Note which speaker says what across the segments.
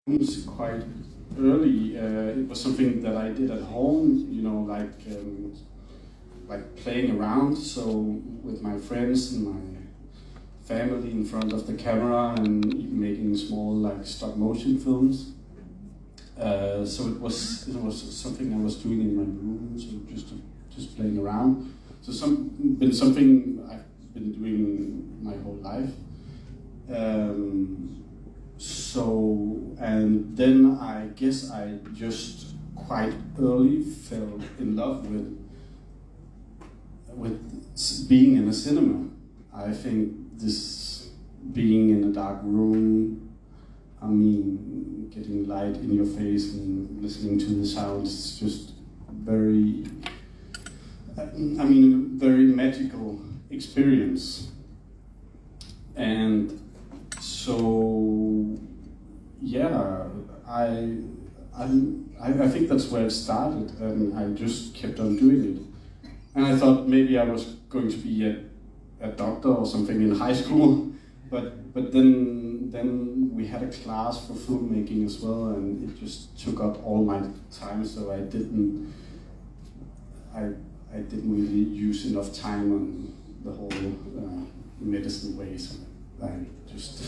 Speaker 1: was quite early. It was something that I did at home, like playing around. So with my friends and my family in front of the camera and making small like stop motion films. So it was something I was doing in my room, so just playing around. So been something I've been doing my whole life. And then I guess I just quite early fell in love with being in a cinema. I think this being in a dark room, I mean, getting light in your face and listening to the sounds, it's just very, I mean, a very magical experience. And so, yeah, I think that's where it started, and I just kept on doing it. And I thought maybe I was going to be a doctor or something in high school, but then we had a class for filmmaking as well, and it just took up all my time. So I didn't really use enough time on the whole medicine way. So I just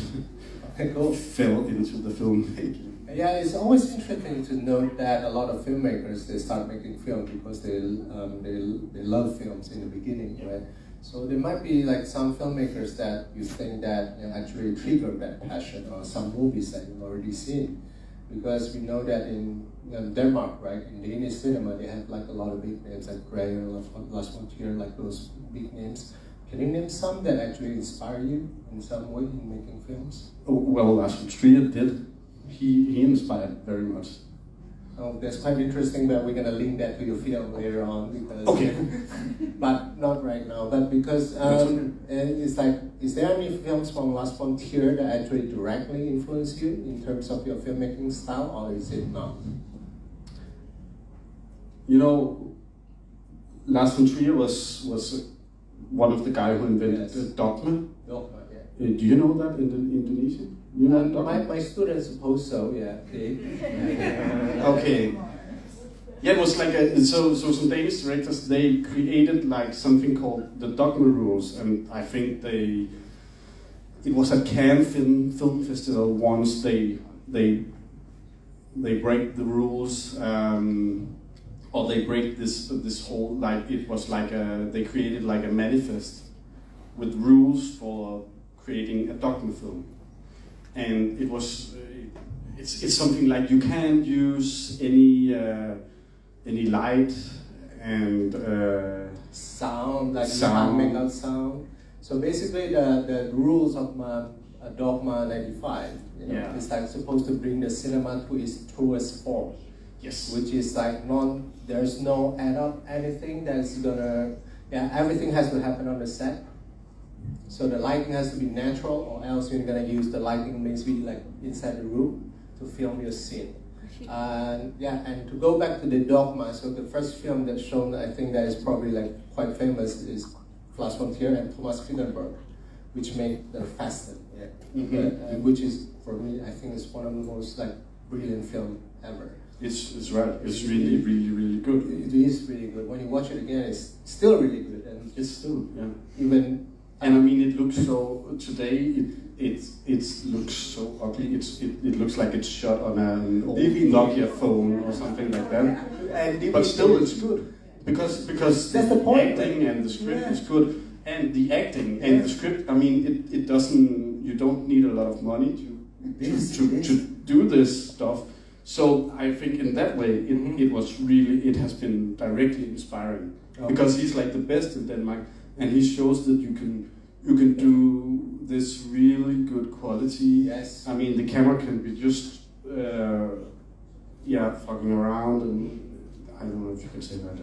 Speaker 1: fell into the filmmaking.
Speaker 2: Yeah, it's always interesting to note that a lot of filmmakers, they start making film because they love films in the beginning, right? So there might be like some filmmakers that you think that actually triggered that passion, or some movies that you've already seen, because we know that in Denmark, right, in the Danish cinema, they have like a lot of big names like Grey or Last Frontier, like those big names. Can you name some that actually inspire you in some way in making films?
Speaker 1: Oh, well, Lars von Trier did. He inspired very much.
Speaker 2: Oh, that's quite interesting, but we're going to link that to your film later on. Because,
Speaker 1: okay.
Speaker 2: But not right now. But because it's like, is there any films from Last Frontier that actually directly influence you in terms of your filmmaking style, or is it not?
Speaker 1: You know, Lars von Trier was one of the guys who invented dogma.
Speaker 2: Dogma, yeah.
Speaker 1: Do you know that in Indonesian? You know
Speaker 2: my students suppose so, yeah.
Speaker 1: Okay. Yeah, it was like so some Danish directors, they created like something called the dogma rules, and I think it was at Cannes Film Festival once they break the rules, or they break this whole, like it was like they created like a manifest with rules for creating a dogma film. And it was, it's something like you can't use any light and
Speaker 2: sound, like you can't make out sound. So basically, the rules of Dogma 95, it's like supposed to bring the cinema to its truest form.
Speaker 1: Yes.
Speaker 2: Which is like there's no add up anything that's gonna, everything has to happen on the set. So the lighting has to be natural, or else you're gonna use the lighting basically like inside the room to film your scene. And to go back to the Dogma, so the first film that's shown, I think that is probably like quite famous, is Lars von Trier and Thomas Vinterberg, which made the Fasten, which is, for me, I think is one of the most like brilliant film ever.
Speaker 1: It's right. It's really, really, really good.
Speaker 2: It is really good. When you watch it again, it's still really good, and
Speaker 1: it's still
Speaker 2: even.
Speaker 1: And I mean, it looks so today. It looks so ugly. It looks like it's shot on an old Nokia phone or something like that. But still, it's good because
Speaker 2: that's the point.
Speaker 1: Acting and the script is good, and the acting and the script. I mean, it doesn't. You don't need a lot of money to do this stuff. So I think in that way, it has been directly inspiring, because he's like the best in Denmark, and he shows that you can do this really good quality.
Speaker 2: Yes.
Speaker 1: I mean, the camera can be just fucking around, and I don't know if you can say that.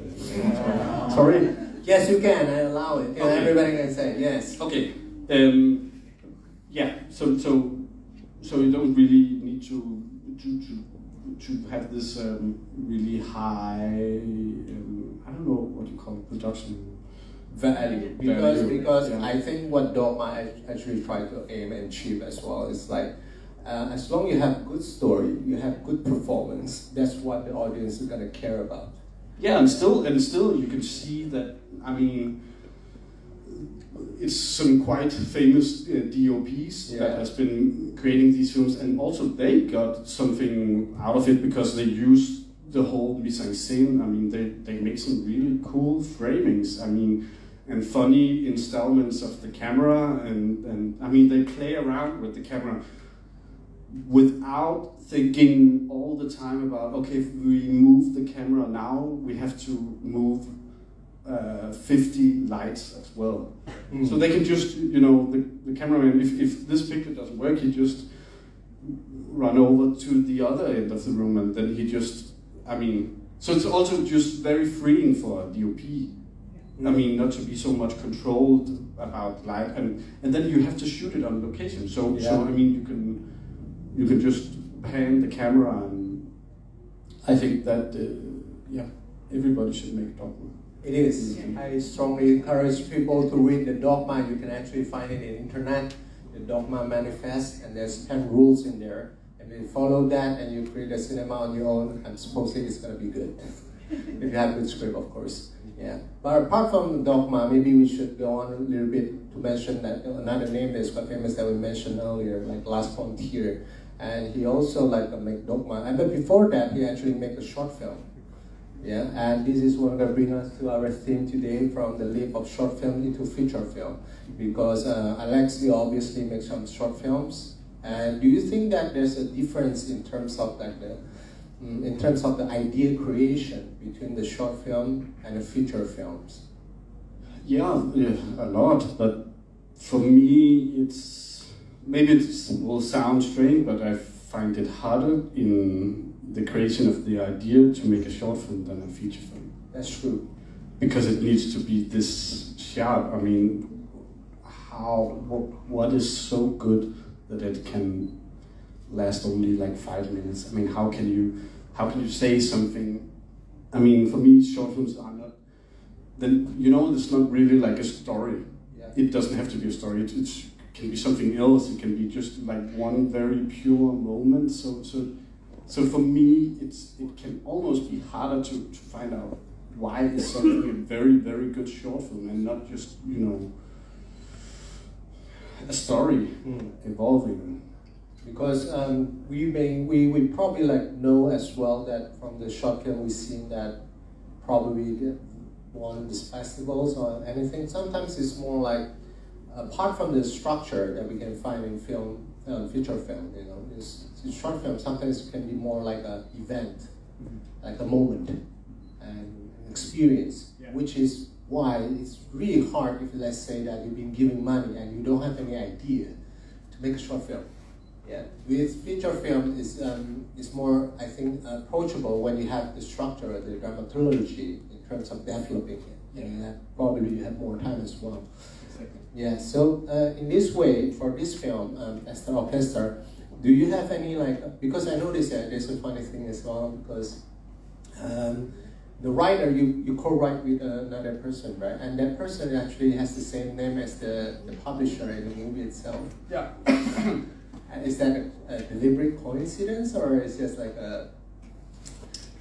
Speaker 1: Sorry.
Speaker 2: Yes, you can. I allow it. Okay. Everybody can say yes.
Speaker 1: Okay. So you don't really need to have this really high, I don't know what you call it, production
Speaker 2: value. Because I think what Dogma actually tried to aim and achieve as well is like as long as you have good story, you have good performance, that's what the audience is going to care about.
Speaker 1: Yeah, and still you can see that, I mean, it's some quite famous DOPs that has been creating these films, and also they got something out of it because they used the whole mise en scène. I mean, they make some really cool framings. I mean, and funny installments of the camera, and I mean, they play around with the camera without thinking all the time about, okay, if we move the camera now, we have to move 50 lights as well. So they can just, you know, the cameraman, if this picture doesn't work, he just run over to the other end of the room, and then he just, I mean, so it's also just very freeing for a DOP. I mean, not to be so much controlled about light, and then you have to shoot it on location. So I mean, you can just pan the camera, and I think that everybody should make dogma.
Speaker 2: It is. I strongly encourage people to read the dogma. You can actually find it in internet, the dogma manifest, and there's 10 rules in there. And you follow that, and you create a cinema on your own, and supposedly it's going to be good. If you have a good script, of course. Yeah. But apart from dogma, maybe we should go on a little bit to mention that another name that's quite famous that we mentioned earlier, like Last Frontier. And he also make dogma. And but before that, he actually made a short film. Yeah, and this is what going to bring us to our theme today, from the leap of short film into feature film. Because Alex, you obviously make some short films. And do you think that there's a difference in terms of the idea creation between the short film and the feature films?
Speaker 1: Yeah, a lot. But for me, it will sound strange, but I find it harder in the creation of the idea to make a short film than a feature film.
Speaker 2: That's true.
Speaker 1: Because it needs to be this sharp. I mean, what is so good that it can last only like 5 minutes? I mean, how can you say something? I mean, for me, short films are not. Then it's not really like a story.
Speaker 2: Yeah.
Speaker 1: It doesn't have to be a story. It can be something else. It can be just like one very pure moment. So for me, it can almost be harder to find out why is something a very, very good short film and not just, a story evolving.
Speaker 2: Because we probably know as well that from the short film we've seen that probably won these festivals or anything. Sometimes it's more like, apart from the structure that we can find in film, feature film, this short film sometimes can be more like an event, like a moment, and an experience, which is why it's really hard if, let's say, that you've been giving money and you don't have any idea to make a short film. Yeah, with feature film is more, I think, approachable when you have the structure, the dramaturgy in terms of developing it, and you have more time as well. Yeah, so in this way, for this film, Esther Orchestra, do you have any, because I noticed that there's a funny thing as well, because the writer, you co-write with another person, right? And that person actually has the same name as the publisher in the movie itself.
Speaker 1: Yeah.
Speaker 2: Is that a deliberate coincidence, or is it just like the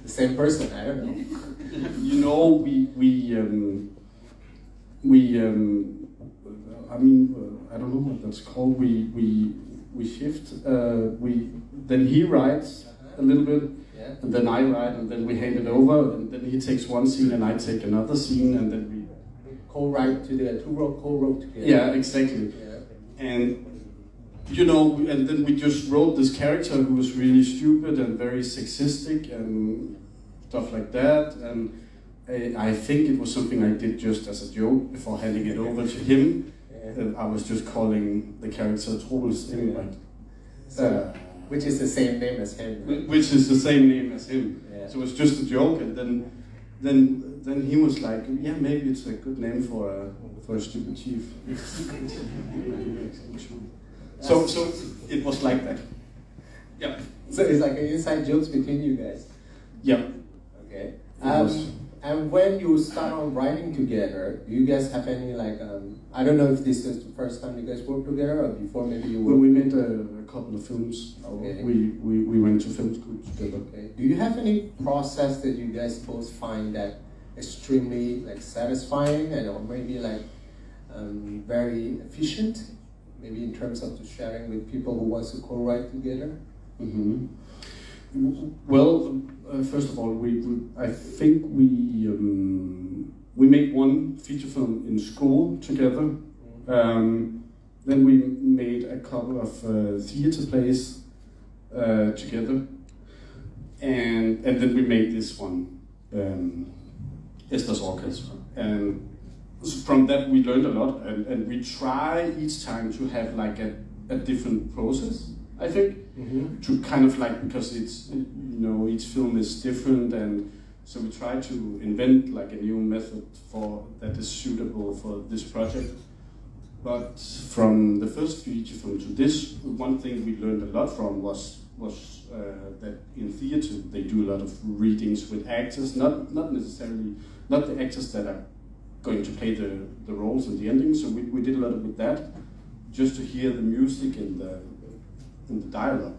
Speaker 2: same person? I don't know.
Speaker 1: I don't know what that's called. We shift. Then he writes a little bit, and then I write, and then we hand it over, and then he takes one scene, and I take another scene, and then we
Speaker 2: co-write together, co-wrote together.
Speaker 1: Yeah, exactly. Yeah. And and then we just wrote this character who was really stupid and very sexistic and stuff like that, and I think it was something I did just as a joke before handing it over to him. I was just calling the character Troels anyway.
Speaker 2: Which is the same name as him. Right?
Speaker 1: Which is the same name as him. Yeah. So it was just a joke, and then he was like, yeah, maybe it's a good name for a stupid chief. So it was like that. Yeah.
Speaker 2: So it's like an inside jokes between you guys.
Speaker 1: Yeah.
Speaker 2: Okay. And when you start on writing together, do you guys have any like, I don't know if this is the first time you guys work together or before maybe you
Speaker 1: Well,
Speaker 2: worked?
Speaker 1: we made a couple of films.
Speaker 2: Okay.
Speaker 1: We went to film school together.
Speaker 2: Okay. Do you have any process that you guys both find that extremely like satisfying and or maybe like very efficient? Maybe in terms of the sharing with people who wants to co-write together?
Speaker 1: Mm-hmm. Well, first of all, I think we made one feature film in school together. Then we made a couple of theater plays together, and then we made this one, Esther's Orchestra. And from that we learned a lot, and we try each time to have like a different process, I think.
Speaker 2: Mm-hmm.
Speaker 1: To kind of like, because it's, each film is different, and so we try to invent like a new method that is suitable for this project. But from the first feature film to this, one thing we learned a lot from was that in theater they do a lot of readings with actors, not necessarily not the actors that are going to play the roles in the ending. So we did a lot with that, just to hear the music and the dialogue.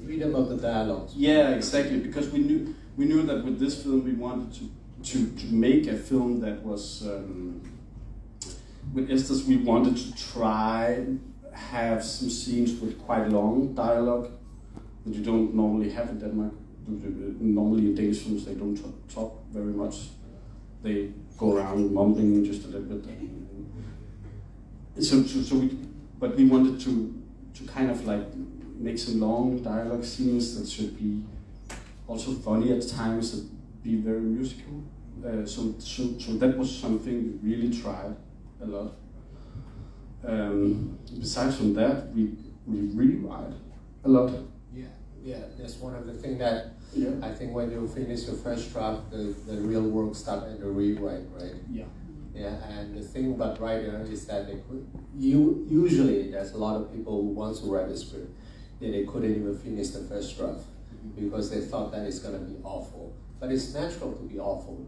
Speaker 2: Freedom of the dialogue.
Speaker 1: Yeah, exactly. Because we knew that with this film we wanted to make a film that was with Esther's. We wanted to try have some scenes with quite long dialogue that you don't normally have in Denmark. Normally in Danish films they don't talk very much. They go around mumbling just a little bit. But we wanted to kind of like make some long dialogue scenes that should be also funny at times, and be very musical. So that was something we really tried a lot. Besides from that, we rewrite a lot.
Speaker 2: Yeah, that's one of the things that I think when you finish your first draft, the real work starts at the rewrite, right?
Speaker 1: Yeah.
Speaker 2: Yeah, and the thing about writer is that usually there's a lot of people who want to write a script, they couldn't even finish the first draft because they thought that it's going to be awful. But it's natural to be awful.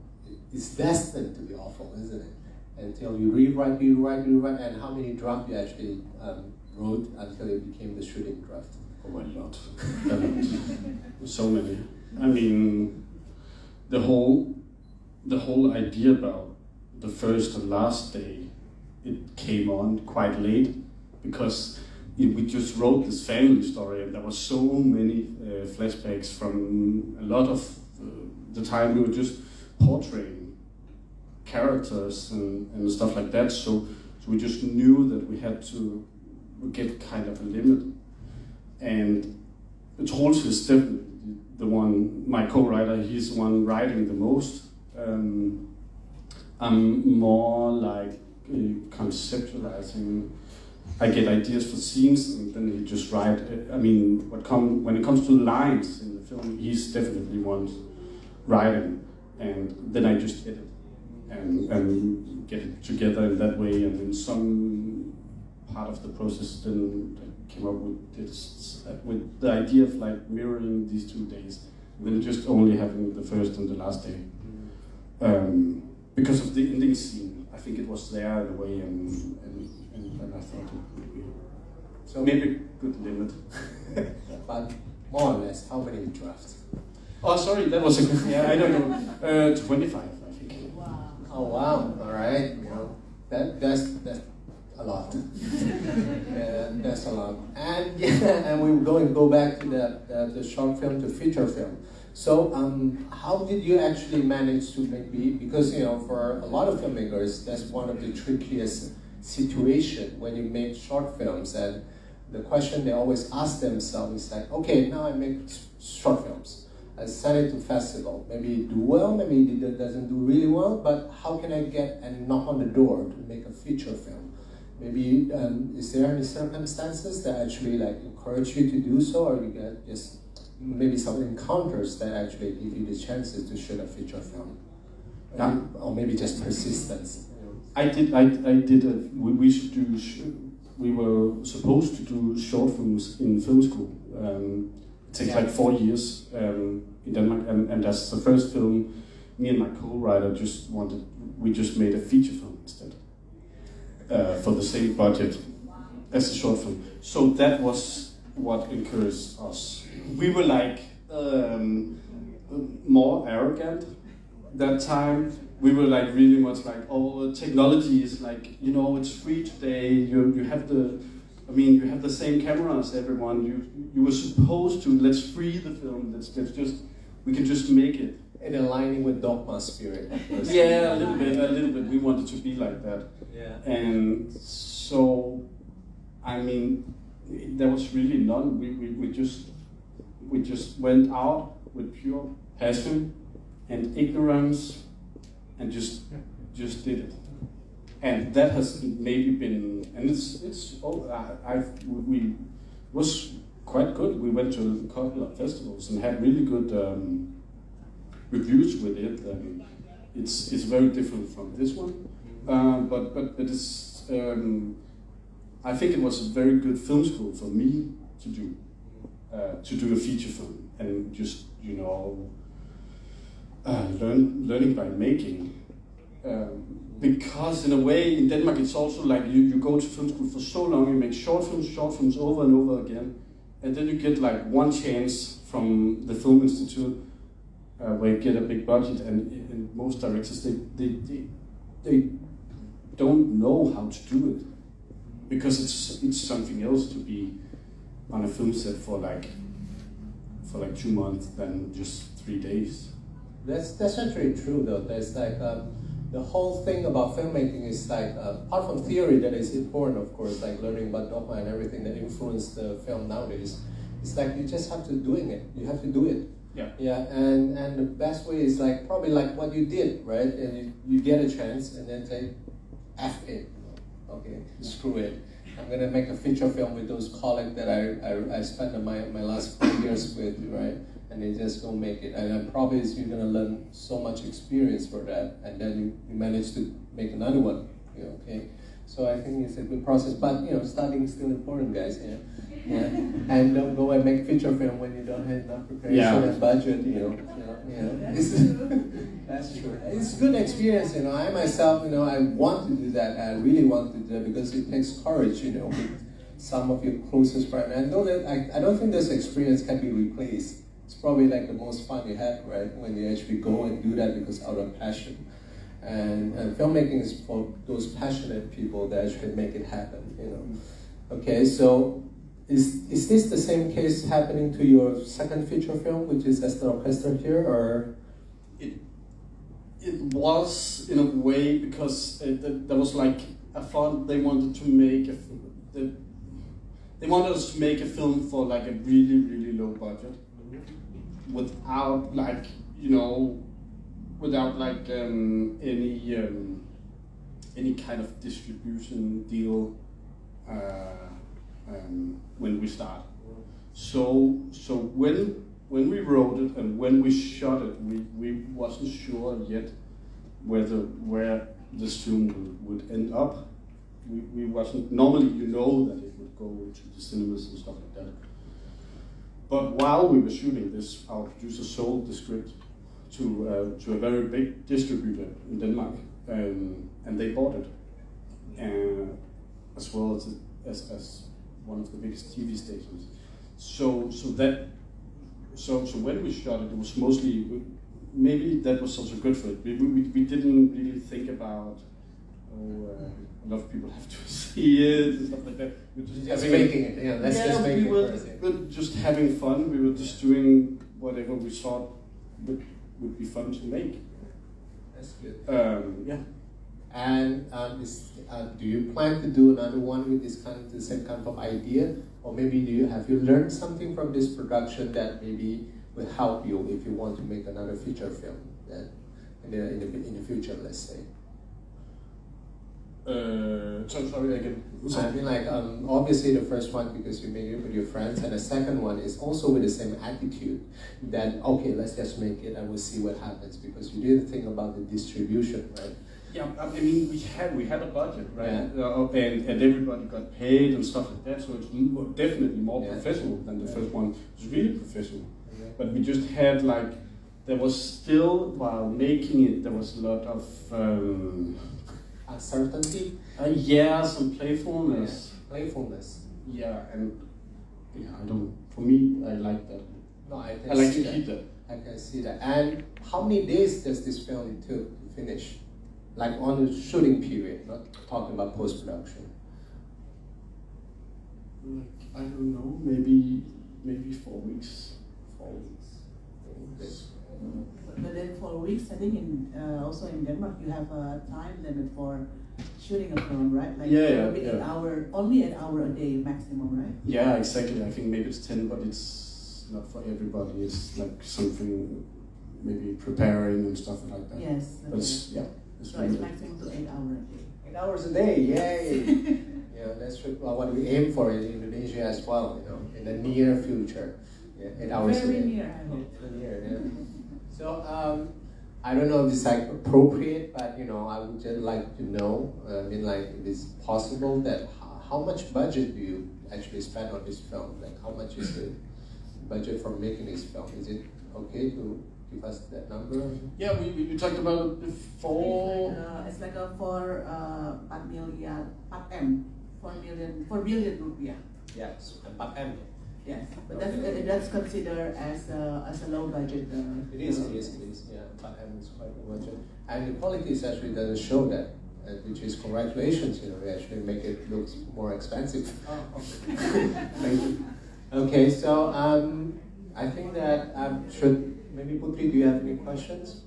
Speaker 2: It's destined to be awful, isn't it? Until you rewrite, and how many drafts you actually wrote until it became the shooting draft?
Speaker 1: Oh, a lot. So many. I mean, the whole idea about the first and last day, it came on quite late, because we just wrote this family story, and there were so many flashbacks from a lot of the time we were just portraying characters and stuff like that. So we just knew that we had to get kind of a limit. And Troels is definitely the one, my co-writer, he's the one writing the most. I'm more like conceptualizing. I get ideas for scenes, and then he just write. I mean, when it comes to lines in the film, he's definitely one writing, and then I just edit and get it together in that way. And in some part of the process, then I came up with this, with the idea of like mirroring these 2 days, then just only having the first and the last day. Because of the ending scene, I think it was there in a way, and I thought it would be so maybe a good limit.
Speaker 2: But more or less, how many drafts?
Speaker 1: Oh, sorry, that was a good. Yeah, I don't know. 25, I think.
Speaker 3: Wow.
Speaker 2: Oh wow! All right, that's a lot. Yeah, that's a lot. And and we're going to go back to the short film to feature film. So how did you actually manage to because for a lot of filmmakers, that's one of the trickiest situation when you make short films, and the question they always ask themselves is like, okay, now I make short films, I send it to festival, maybe it do well, maybe it doesn't do really well, but how can I get a knock on the door to make a feature film? Maybe is there any circumstances that actually like encourage you to do so, or you get just maybe some encounters that actually give you the chances to shoot a feature film?
Speaker 1: Yeah.
Speaker 2: Or maybe just persistence.
Speaker 1: We were supposed to do short films in film school. It takes like 4 years in Denmark, and that's the first film me and my co-writer we just made a feature film instead for the same budget as a short film. So that was what encouraged us. We were like more arrogant that time. We were like really much like, oh, technology is like, you know, it's free today. You have the same camera as everyone. You were supposed to, let's free the film. We can just make it.
Speaker 2: And aligning with dogma spirit.
Speaker 1: Yeah, a little bit. We wanted to be like that.
Speaker 2: Yeah.
Speaker 1: And so, I mean, there was really none. We just went out with pure passion and ignorance, and just did it. And that has maybe been, and we was quite good. We went to a couple of festivals and had really good reviews with it. It's very different from this one, but it's. I think it was a very good film school for me to do a feature film and just learning by making. Because in a way in Denmark it's also like you go to film school for so long, you make short films over and over again, and then you get like one chance from the Film Institute where you get a big budget, and most directors they don't know how to do it, because it's something else to be on a film set for like 2 months than just 3 days.
Speaker 2: That's actually true though. There's like the whole thing about filmmaking is like apart from theory that is important, of course, like learning about dogma and everything that influence the film nowadays. It's like you just have to doing it. You have to do it.
Speaker 1: Yeah.
Speaker 2: Yeah, and the best way is like probably like what you did, right? And you get a chance and then say, F it. Okay, screw it. I'm gonna make a feature film with those colleagues that I spent my last 4 years with, right? And they just go make it. And then probably you're gonna learn so much experience for that, and then you manage to make another one. Okay. So I think it's a good process, but starting is still important, guys. Yeah. And don't go and make feature film when you don't have enough preparation and budget. That's true. It's a good experience. I myself, I want to do that. I really want to do that because it takes courage. With some of your closest friends. I know that I don't think this experience can be replaced. It's probably like the most fun you had, right? When you actually go and do that because out of passion. And filmmaking is for those passionate people that actually make it happen, Okay, so is this the same case happening to your second feature film, which is Esther Orchestra here, or?
Speaker 1: It was in a way because there was like a thought they wanted to make they wanted us to make a film for like a really, really low budget, without like any kind of distribution deal when we start. So when we wrote it and when we shot it, we wasn't sure yet where this film would end up. We wasn't normally that it would go to the cinemas and stuff like that. But while we were shooting this, our producer sold the script to a very big distributor in Denmark, and they bought it, as well as one of the biggest TV stations. So when we shot it, it was mostly, maybe that was also good for it. We didn't really think about a lot of people have to see it and stuff like that. We were just
Speaker 2: making it. Yeah, let's just make
Speaker 1: it. We were just having fun. We were just doing whatever we thought would be fun to make.
Speaker 2: That's good.
Speaker 1: Yeah.
Speaker 2: And do you plan to do another one with the same kind of idea, or maybe have you learned something from this production that maybe will help you if you want to make another feature film in the future, let's say?
Speaker 1: Sorry again.
Speaker 2: I mean, like obviously the first one because you made it with your friends, and the second one is also with the same attitude that okay, let's just make it and we'll see what happens, because you didn't think about the distribution, right?
Speaker 1: Yeah, I mean we had a budget, right? Yeah. And everybody got paid and stuff like that, so it's definitely more professional than the first one. It was really professional, but we just had like there was still, while making it, there was a lot of
Speaker 2: uncertainty.
Speaker 1: Yeah, some playfulness.
Speaker 2: Playfulness.
Speaker 1: Yeah, and yeah, I don't. For me, I like that.
Speaker 2: No, I can
Speaker 1: I like
Speaker 2: see
Speaker 1: to keep that.
Speaker 2: I can see that. And how many days does this film took to finish? Like on the shooting period, not talking about post-production.
Speaker 1: Like, I don't know, maybe 4 weeks.
Speaker 2: 4 weeks.
Speaker 3: But then 4 weeks, I think also in Denmark you have a time limit for shooting a film, right? Like
Speaker 1: Yeah.
Speaker 3: Only an hour a day maximum, right?
Speaker 1: Yeah, exactly. I think maybe it's 10, but it's not for everybody. It's like something, maybe preparing and stuff like that.
Speaker 3: Yes.
Speaker 1: But it's, yeah.
Speaker 3: So it's maximum to 8 hours a day.
Speaker 2: 8 hours a day, yay! Yeah, that's what we aim for in Indonesia as well, in the near future. Yeah, 8 hours a day.
Speaker 3: Very near, I hope.
Speaker 2: Very near, yeah. So, I don't know if it's like appropriate, but I would just like to know, if it's possible that how much budget do you actually spend on this film? Like, how much is the budget for making this film? Is it okay to give us that number?
Speaker 1: Yeah, we talked about it before.
Speaker 3: It's like a 4 million rupiah.
Speaker 2: Yes, 4M.
Speaker 3: Yes, but that's considered as a low budget.
Speaker 2: It is. Yeah, 4M is quite a budget, and the quality actually doesn't show that, which is congratulations. We actually make it look more expensive.
Speaker 3: Oh,
Speaker 2: Thank you. Okay, so I think that should maybe Putri, do you have any questions?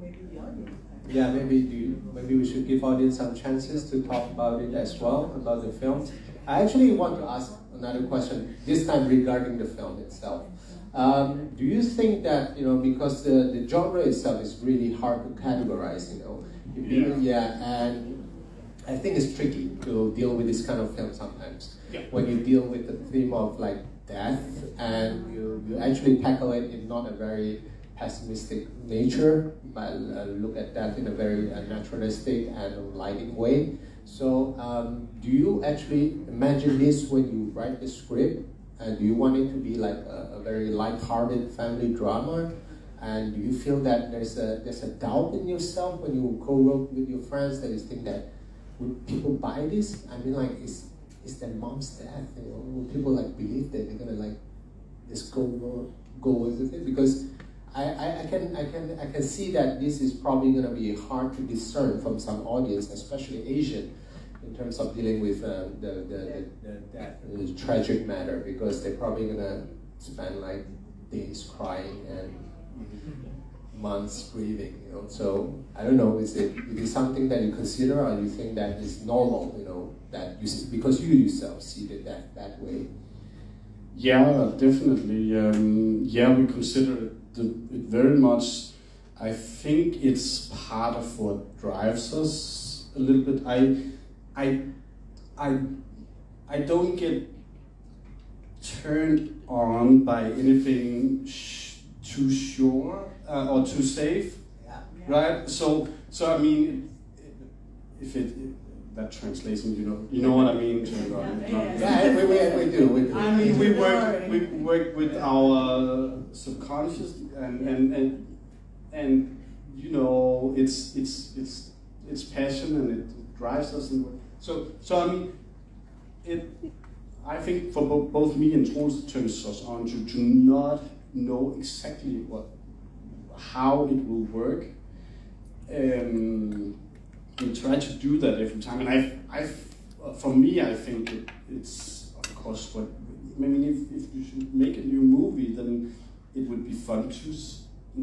Speaker 3: Maybe the audience.
Speaker 2: Yeah, maybe we should give audience some chances to talk about it as well, about the film. I actually want to ask another question, this time regarding the film itself. Do you think that, because the genre itself is really hard to categorize, and I think it's tricky to deal with this kind of film sometimes.
Speaker 1: Yeah.
Speaker 2: When you deal with the theme of like death, and you actually tackle it in not a very pessimistic nature, but look at that in a very naturalistic and lighting way. So, do you actually imagine this when you write the script? And do you want it to be like a very light-hearted family drama? And do you feel that there's a doubt in yourself when you co-wrote with your friends that you think that would people buy this? I mean, like, is their mom's death? Will people like believe that they're gonna like just go with it? Because I can see that this is probably gonna be hard to discern from some audience, especially Asian, in terms of dealing with the tragic matter, because they're probably gonna spend like days crying and months grieving, So I don't know, is it something that you consider, or you think that is normal, that because you yourself see the death that way?
Speaker 1: Yeah, definitely. We consider it very much. I think it's part of what drives us a little bit. I don't get turned on by anything too sure or too safe, right? So I mean, if that translation, you know what I mean.
Speaker 2: Yeah, we do.
Speaker 1: I mean, we work with our subconscious and it's passion and it drives us. And so I mean, I think for both me and Troels, it turns us on to not know exactly how it will work. We try to do that every time, and for me, I think it's of course what. I mean, if you should make a new movie, then it would be fun to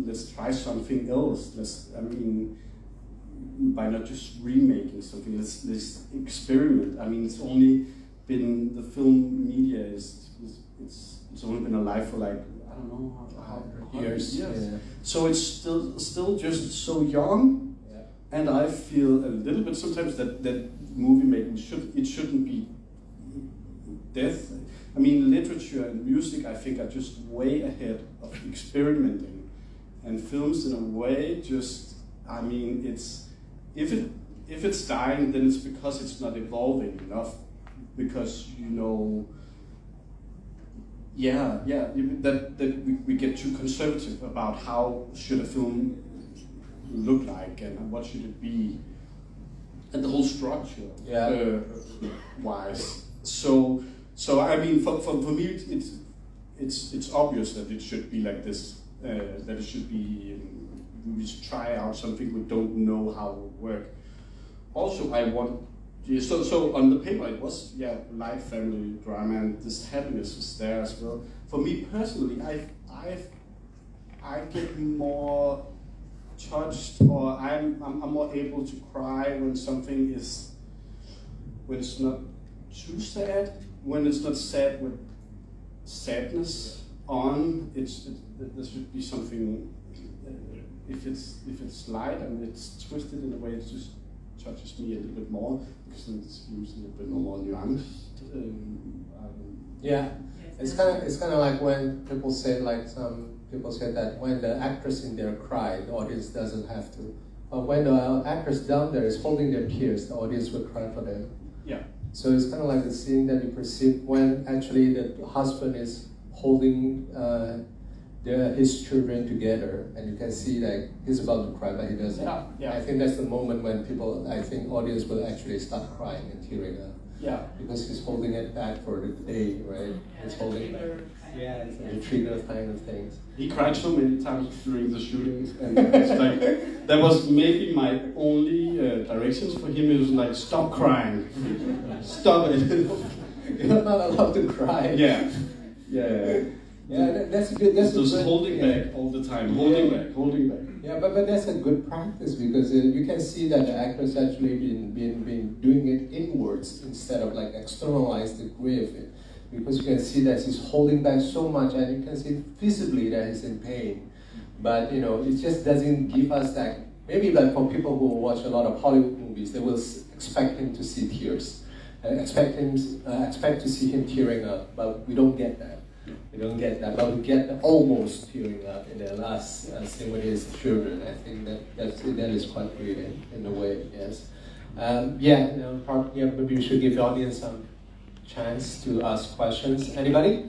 Speaker 1: let's try something else. By not just remaking something, let's experiment. I mean, it's only been the film media it's only been alive for like I don't know how years.
Speaker 2: Yes. Yeah.
Speaker 1: So it's still just so young, and I feel a little bit sometimes that movie making shouldn't be death. I mean, literature and music, I think, are just way ahead of experimenting, and films in a way just. I mean, if it's dying, then it's because it's not evolving enough. Because yeah, that we get too conservative about how should a film look like and what should it be, and the whole structure wise. So I mean, for me, it's obvious that it should be like this. That it should be. We should try out something we don't know how it will work. Also, I want. So on the paper it was light family drama, and this happiness was there as well. For me personally, I get more touched, or I'm more able to cry when something is, when it's not too sad, when it's not sad with sadness on. There should be something. If it's light and it's twisted in a way, it just touches me a little bit more, because it's usually a bit more nuanced.
Speaker 2: It's kind of like when people say, like some people say that when the actress in there cry, the audience doesn't have to. But when the actress down there is holding their tears, the audience will cry for them.
Speaker 1: Yeah.
Speaker 2: So it's kind of like the scene that you perceive when actually the husband is holding his children together, and you can see like he's about to cry, but he doesn't.
Speaker 1: Yeah.
Speaker 2: I think that's the moment when people, I think audience will actually start crying and tearing up.
Speaker 1: Yeah.
Speaker 2: Because he's holding it back for the day, right? He's holding it back. Yeah, it's the trigger kind of things.
Speaker 1: He cried so many times during the shooting, and it's like that was maybe my only directions for him. It was like, stop crying, stop it.
Speaker 2: You're not allowed to cry.
Speaker 1: Yeah.
Speaker 2: That's good. That's
Speaker 1: just
Speaker 2: good,
Speaker 1: holding back all the time, holding back.
Speaker 2: Yeah, but that's a good practice, because you can see that the actors actually been doing it inwards instead of like externalize the grief, because you can see that he's holding back so much, and you can see visibly that he's in pain. But it just doesn't give us that. Maybe like for people who watch a lot of Hollywood movies, they will expect him to see tears, expect to see him tearing up, but we don't get that. We don't get that, but we get the almost tearing up in the last scene with his children. I think that is quite real in a way, yes. Maybe we should give the audience some chance to ask questions. Anybody?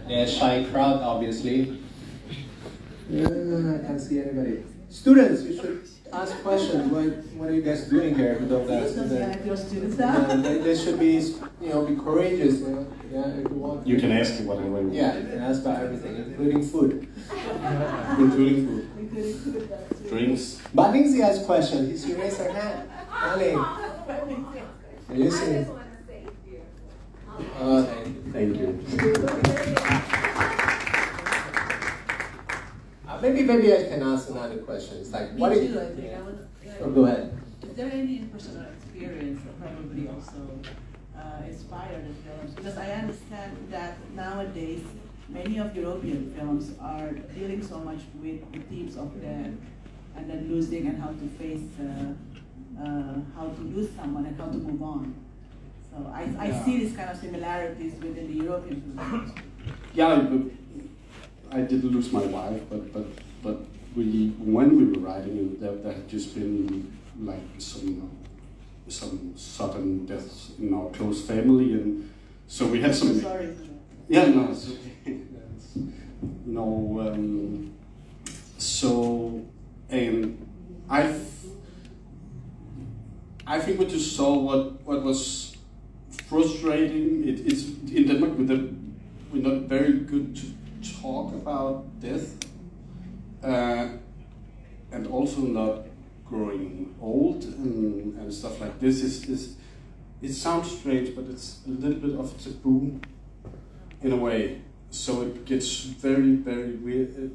Speaker 2: Yeah, shy crowd, obviously. I can't see anybody. Students, you should ask questions. What are you guys doing here? They should be, be courageous. Yeah, if you want.
Speaker 1: You can ask whatever you want.
Speaker 2: Yeah, you can ask about everything, including food.
Speaker 1: Including food. Drinks.
Speaker 2: But Lindsay has questions. She raised her hand. Darling. Are you listening?
Speaker 1: Thank you.
Speaker 2: Maybe I can ask another question. It's like, what do you... Go ahead.
Speaker 3: Is there any personal experience that probably also inspired the films? Because I understand that nowadays many of European films are dealing so much with the themes of death and then losing, and how to face, how to lose someone and how to move on. So I see these kind of similarities within the European films.
Speaker 1: Yeah, I didn't lose my wife, but when we were writing it, there had just been like some sudden deaths in our close family, and so we had some.
Speaker 3: Sorry for that.
Speaker 1: Yeah, no, it's okay. So, and I think we just saw what was frustrating. It's in Denmark we're not very good to talk about death, and also not growing old and stuff like this. It sounds strange, but it's a little bit of a taboo in a way. So it gets very, very weird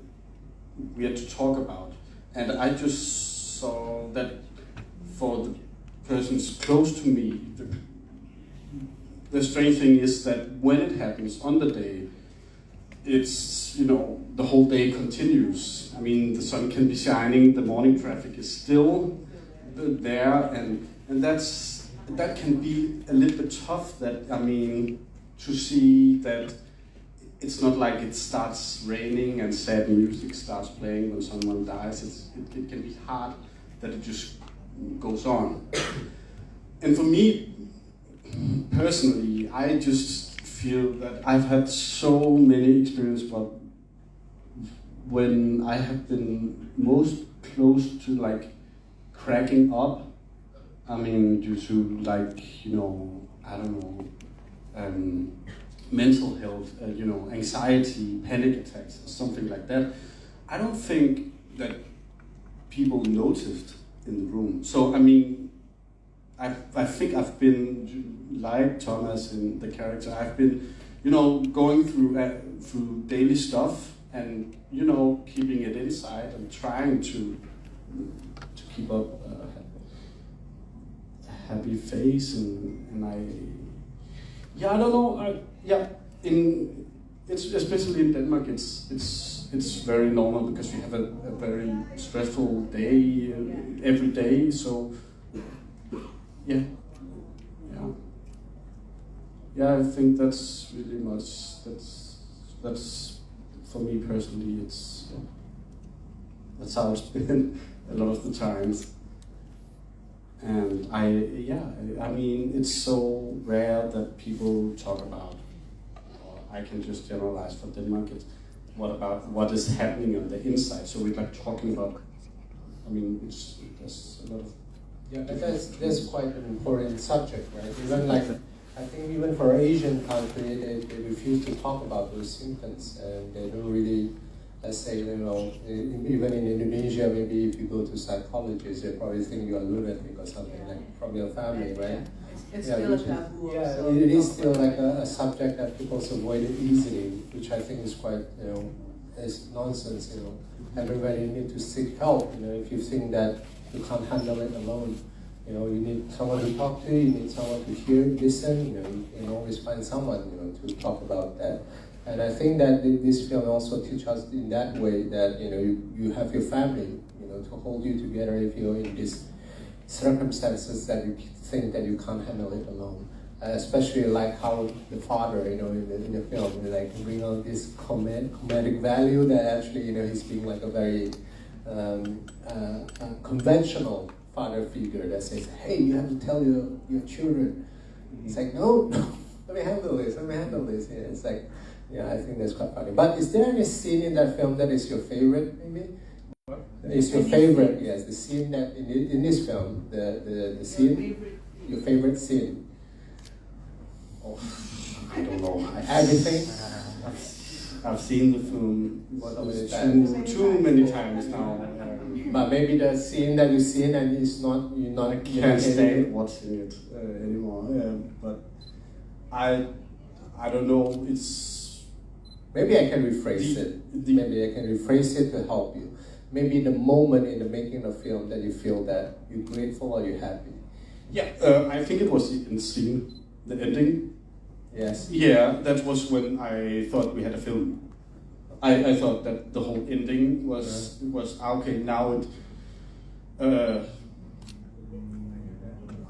Speaker 1: to talk about. And I just saw that for the persons close to me, the strange thing is that when it happens on the day, it's, the whole day continues. I mean, the sun can be shining, the morning traffic is still there, and that can be a little bit tough, to see that it's not like it starts raining and sad music starts playing when someone dies. It can be hard that it just goes on. And for me, personally, I just feel that I've had so many experiences, but when I have been most close to like cracking up, I mean, due to like, I don't know, mental health, anxiety, panic attacks, or something like that, I don't think that people noticed in the room. So, I mean, I think I've been, like Thomas in the character, I've been, going through daily stuff and, keeping it inside and trying to keep up a happy face and I don't know, it's especially in Denmark, it's very normal because we have a very stressful day every day, so yeah, I think that's really much, that's for me personally, that's how it's been a lot of the times. And I mean, it's so rare that people talk about, or I can just generalize for Denmark, it's what is happening on the inside. So we're like talking about, I mean, there's a lot of...
Speaker 2: Yeah, but that's quite an important subject, right? Even like, I think even for Asian country, they refuse to talk about those symptoms, and they don't really, let's say, even in Indonesia, maybe if you go to psychologists, they probably think you're a lunatic or something, like from your family, right?
Speaker 3: It's still a taboo.
Speaker 2: Yeah, it is still like a subject that people avoid it easily, which I think is quite, is nonsense, Everybody need to seek help, if you think that you can't handle it alone. You need someone to talk to, you need someone to hear, listen, you can always find someone, to talk about that. And I think that this film also teaches us in that way that, you have your family, to hold you together if you're in these circumstances that you think that you can't handle it alone. Especially like how the father, in the film, like bring on this comedic value that actually, he's being like a very conventional father figure that says, hey, you have to tell your children. It's like, no, let me handle this. Yeah, it's like, I think that's quite funny. But is there any scene in that film that is your favorite, maybe? Is your favorite, yes, the scene that in this film, the scene, your favorite scene?
Speaker 1: Oh, I don't know.
Speaker 2: Everything?
Speaker 1: I've seen the film too many times now.
Speaker 2: But maybe the scene that you've seen and you're not.
Speaker 1: I can't stand watching it anymore. But I don't know. It's
Speaker 2: maybe I can rephrase it. Maybe I can rephrase it to help you. Maybe the moment in the making of film that you feel that you're grateful or you're happy.
Speaker 1: Yeah, I think it was in scene, the ending.
Speaker 2: Yes.
Speaker 1: Yeah, that was when I thought we had a film. I thought that the whole ending was okay. Now it.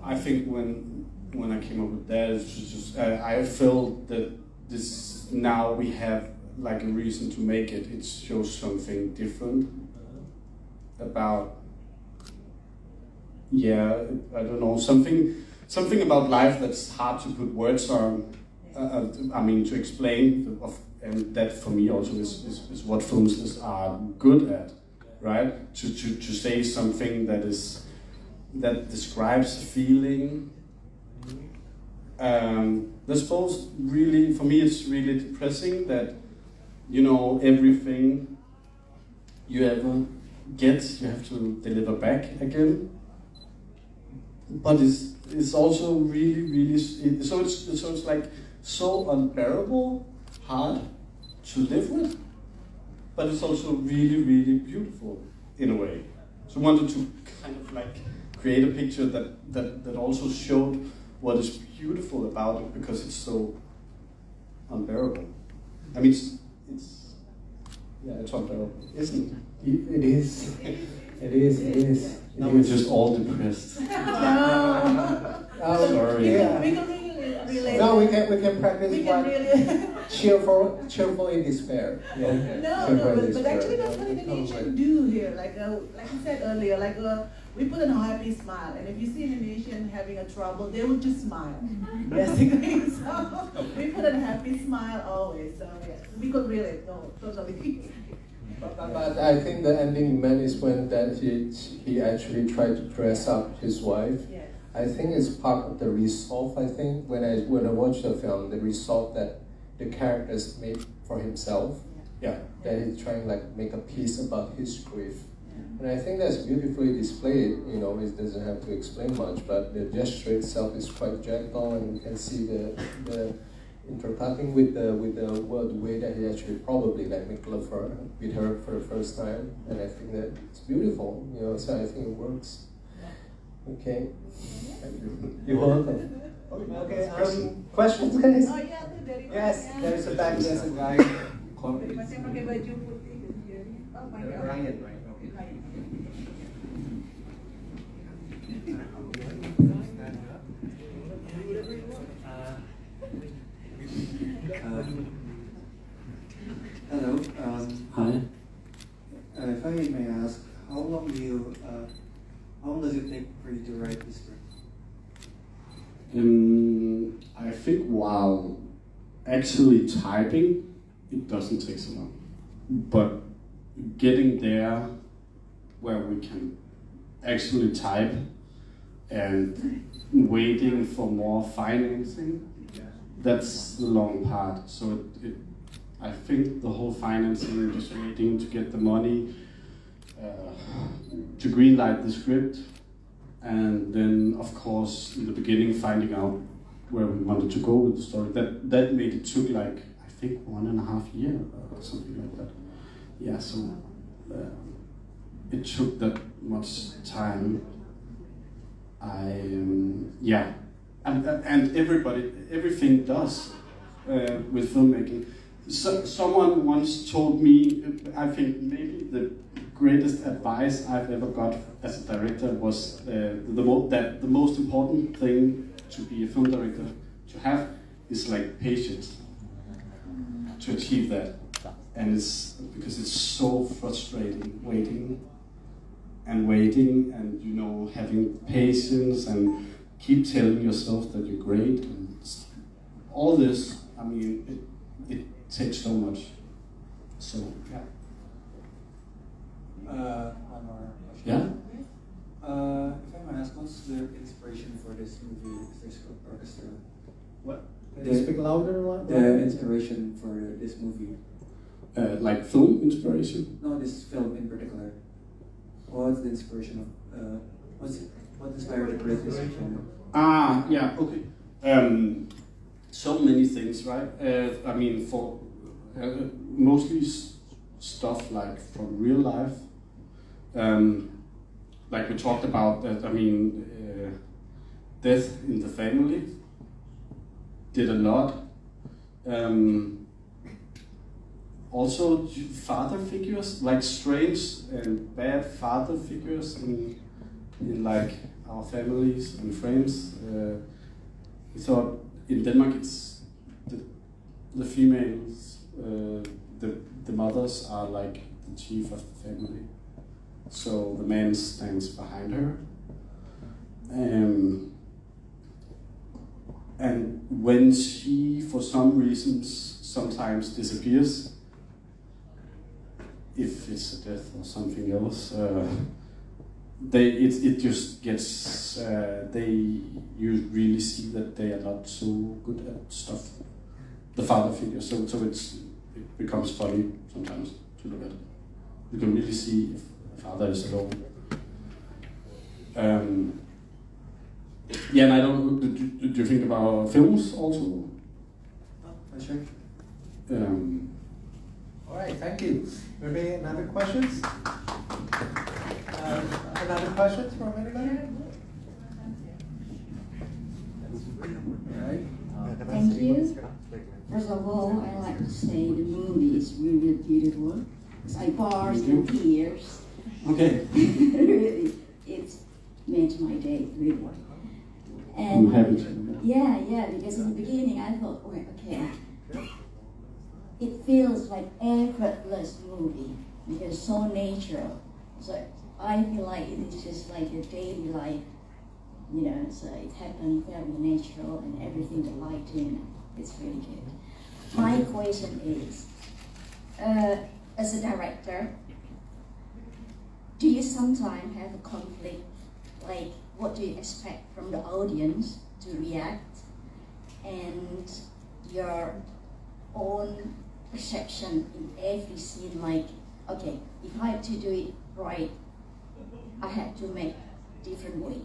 Speaker 1: I think when I came up with that, it's just I felt that this now we have like a reason to make it. It shows something different about. Yeah, I don't know, something about life that's hard to put words on. I mean, to explain, and that for me also is what films are good at, right? To say something that describes a feeling. I suppose really for me it's really depressing that everything you ever get you have to deliver back again. But it's also really so it's like so unbearable, hard to live with, but it's also really beautiful in a way. So I wanted to kind of like create a picture that also showed what is beautiful about it because it's so unbearable. I mean, it's unbearable, isn't it?
Speaker 2: It is. It is.
Speaker 1: Now we're just all depressed. Sorry.
Speaker 2: Yeah.
Speaker 3: We can really relate.
Speaker 2: No, we can practice
Speaker 3: We can really.
Speaker 2: cheerful in despair. Yeah.
Speaker 3: No, but actually that's what Indonesians do here. Like I said earlier, we put in a happy smile, and if you see an Indonesian having a trouble, they would just smile, basically. So we put in a happy smile always. So yeah, we could relate. No, totally.
Speaker 2: But I think the ending man is when that he actually tried to dress up his wife.
Speaker 3: Yes.
Speaker 2: I think it's part of the resolve. I think when I watch the film, the resolve that the characters made for himself.
Speaker 1: Yeah.
Speaker 2: That he's trying like make a piece about his grief. And I think that's beautifully displayed. You know, it doesn't have to explain much, but the gesture itself is quite gentle, and you can see the intercutting with the way that he actually probably like make love with her for the first time. And I think that it's beautiful. You know, so I think it works. Okay. You're welcome. Okay. Questions, guys?
Speaker 3: Oh yeah, dari
Speaker 2: Yes, there's a back. There's a guy.
Speaker 3: Dari Mas yang pakai baju putih gitu jadi. Oh my God.
Speaker 2: Ryan, right? Okay.
Speaker 4: Hello.
Speaker 1: Hi.
Speaker 4: If I may ask, how long does it take for you to write this script?
Speaker 1: I think while actually typing, it doesn't take so long. But getting there where we can actually type and waiting for more financing, that's the long part. So I think the whole financing, just waiting to get the money, to greenlight the script, and then of course in the beginning finding out where we wanted to go with the story. That made it took like I think 1.5 years or something like that. Yeah, so it took that much time. And everything does with filmmaking. So, someone once told me, I think maybe the greatest advice I've ever got as a director was that the most important thing to be a film director to have is like patience to achieve that. And it's because it's so frustrating waiting and you know, having patience and keep telling yourself that you're great and all this. I mean, it takes so much. So yeah.
Speaker 4: One more question.
Speaker 1: Yeah.
Speaker 4: If I may ask, what's the inspiration for this movie, Orchestra?
Speaker 2: What? Can you speak louder?
Speaker 4: The inspiration for this movie.
Speaker 1: Like film inspiration?
Speaker 4: No, this film in particular. What's the inspiration of? What inspired the create this film?
Speaker 1: Yeah, okay. So many things, right? I mean, for mostly stuff like from real life. Like we talked about that, I mean, death in the family did a lot. Also, father figures, like strange and bad father figures in like our families and friends. We thought in Denmark it's the females, the mothers are like the chief of the family. So the man stands behind her. And when she, for some reasons, sometimes disappears, if it's a death or something else, it just gets, you really see that they are not so good at stuff, the father figure, so it becomes funny sometimes to look at. You can really see if the father is alone. Yeah, and I don't, do you think about films also?
Speaker 4: Sure.
Speaker 2: All right, thank you. Maybe another questions? Another questions from anybody? All right.
Speaker 5: Thank you. First of all, I like to say the movie is really beautiful. I bars and tears.
Speaker 1: Okay.
Speaker 5: Really, it's made my day, really.
Speaker 1: I'm
Speaker 5: And
Speaker 1: happy to.
Speaker 5: yeah, because in the beginning I thought, oh, okay, it feels like effortless movie because so natural. So I feel like it is just like a daily life, you know, so it happened very natural and everything, the lighting, it's really good. My question is, as a director, do you sometimes have a conflict? Like, what do you expect from the audience to react, and your own perception in every scene? Like, okay, if I have to do it right, I have to make different way.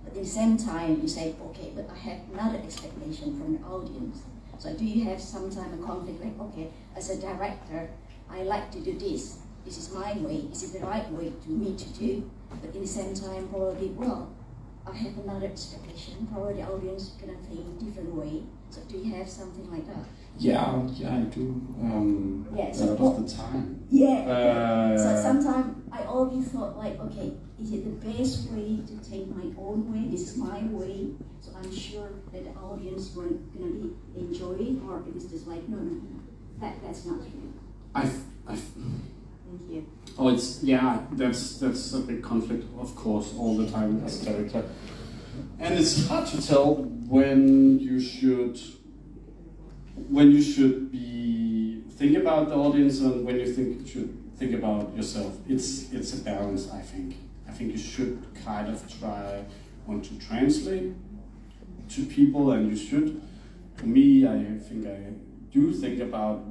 Speaker 5: But at the same time, you say, okay, but I have another expectation from the audience. So do you have sometimes a conflict? Like, okay, as a director, I like to do this. This is my way. Is it the right way to me to do? But at the same time, probably, well, I have another expectation. Probably the audience is gonna think different way. So do you have something like that?
Speaker 1: Yeah, I do.
Speaker 5: Yeah,
Speaker 1: A
Speaker 5: so
Speaker 1: lot of the time.
Speaker 5: Yeah. So sometimes I always thought like, okay, is it the best way to take my own way? This is my way. So I'm sure that the audience gonna be enjoy it, or it is just like, no, that's not true. Thank you.
Speaker 1: Oh, that's a big conflict, of course, all the time as a director, and it's hard to tell when you should be think about the audience and when you should think about yourself. It's a balance, I think. I think you should kind of want to translate to people, and you should. For me, I think I do think about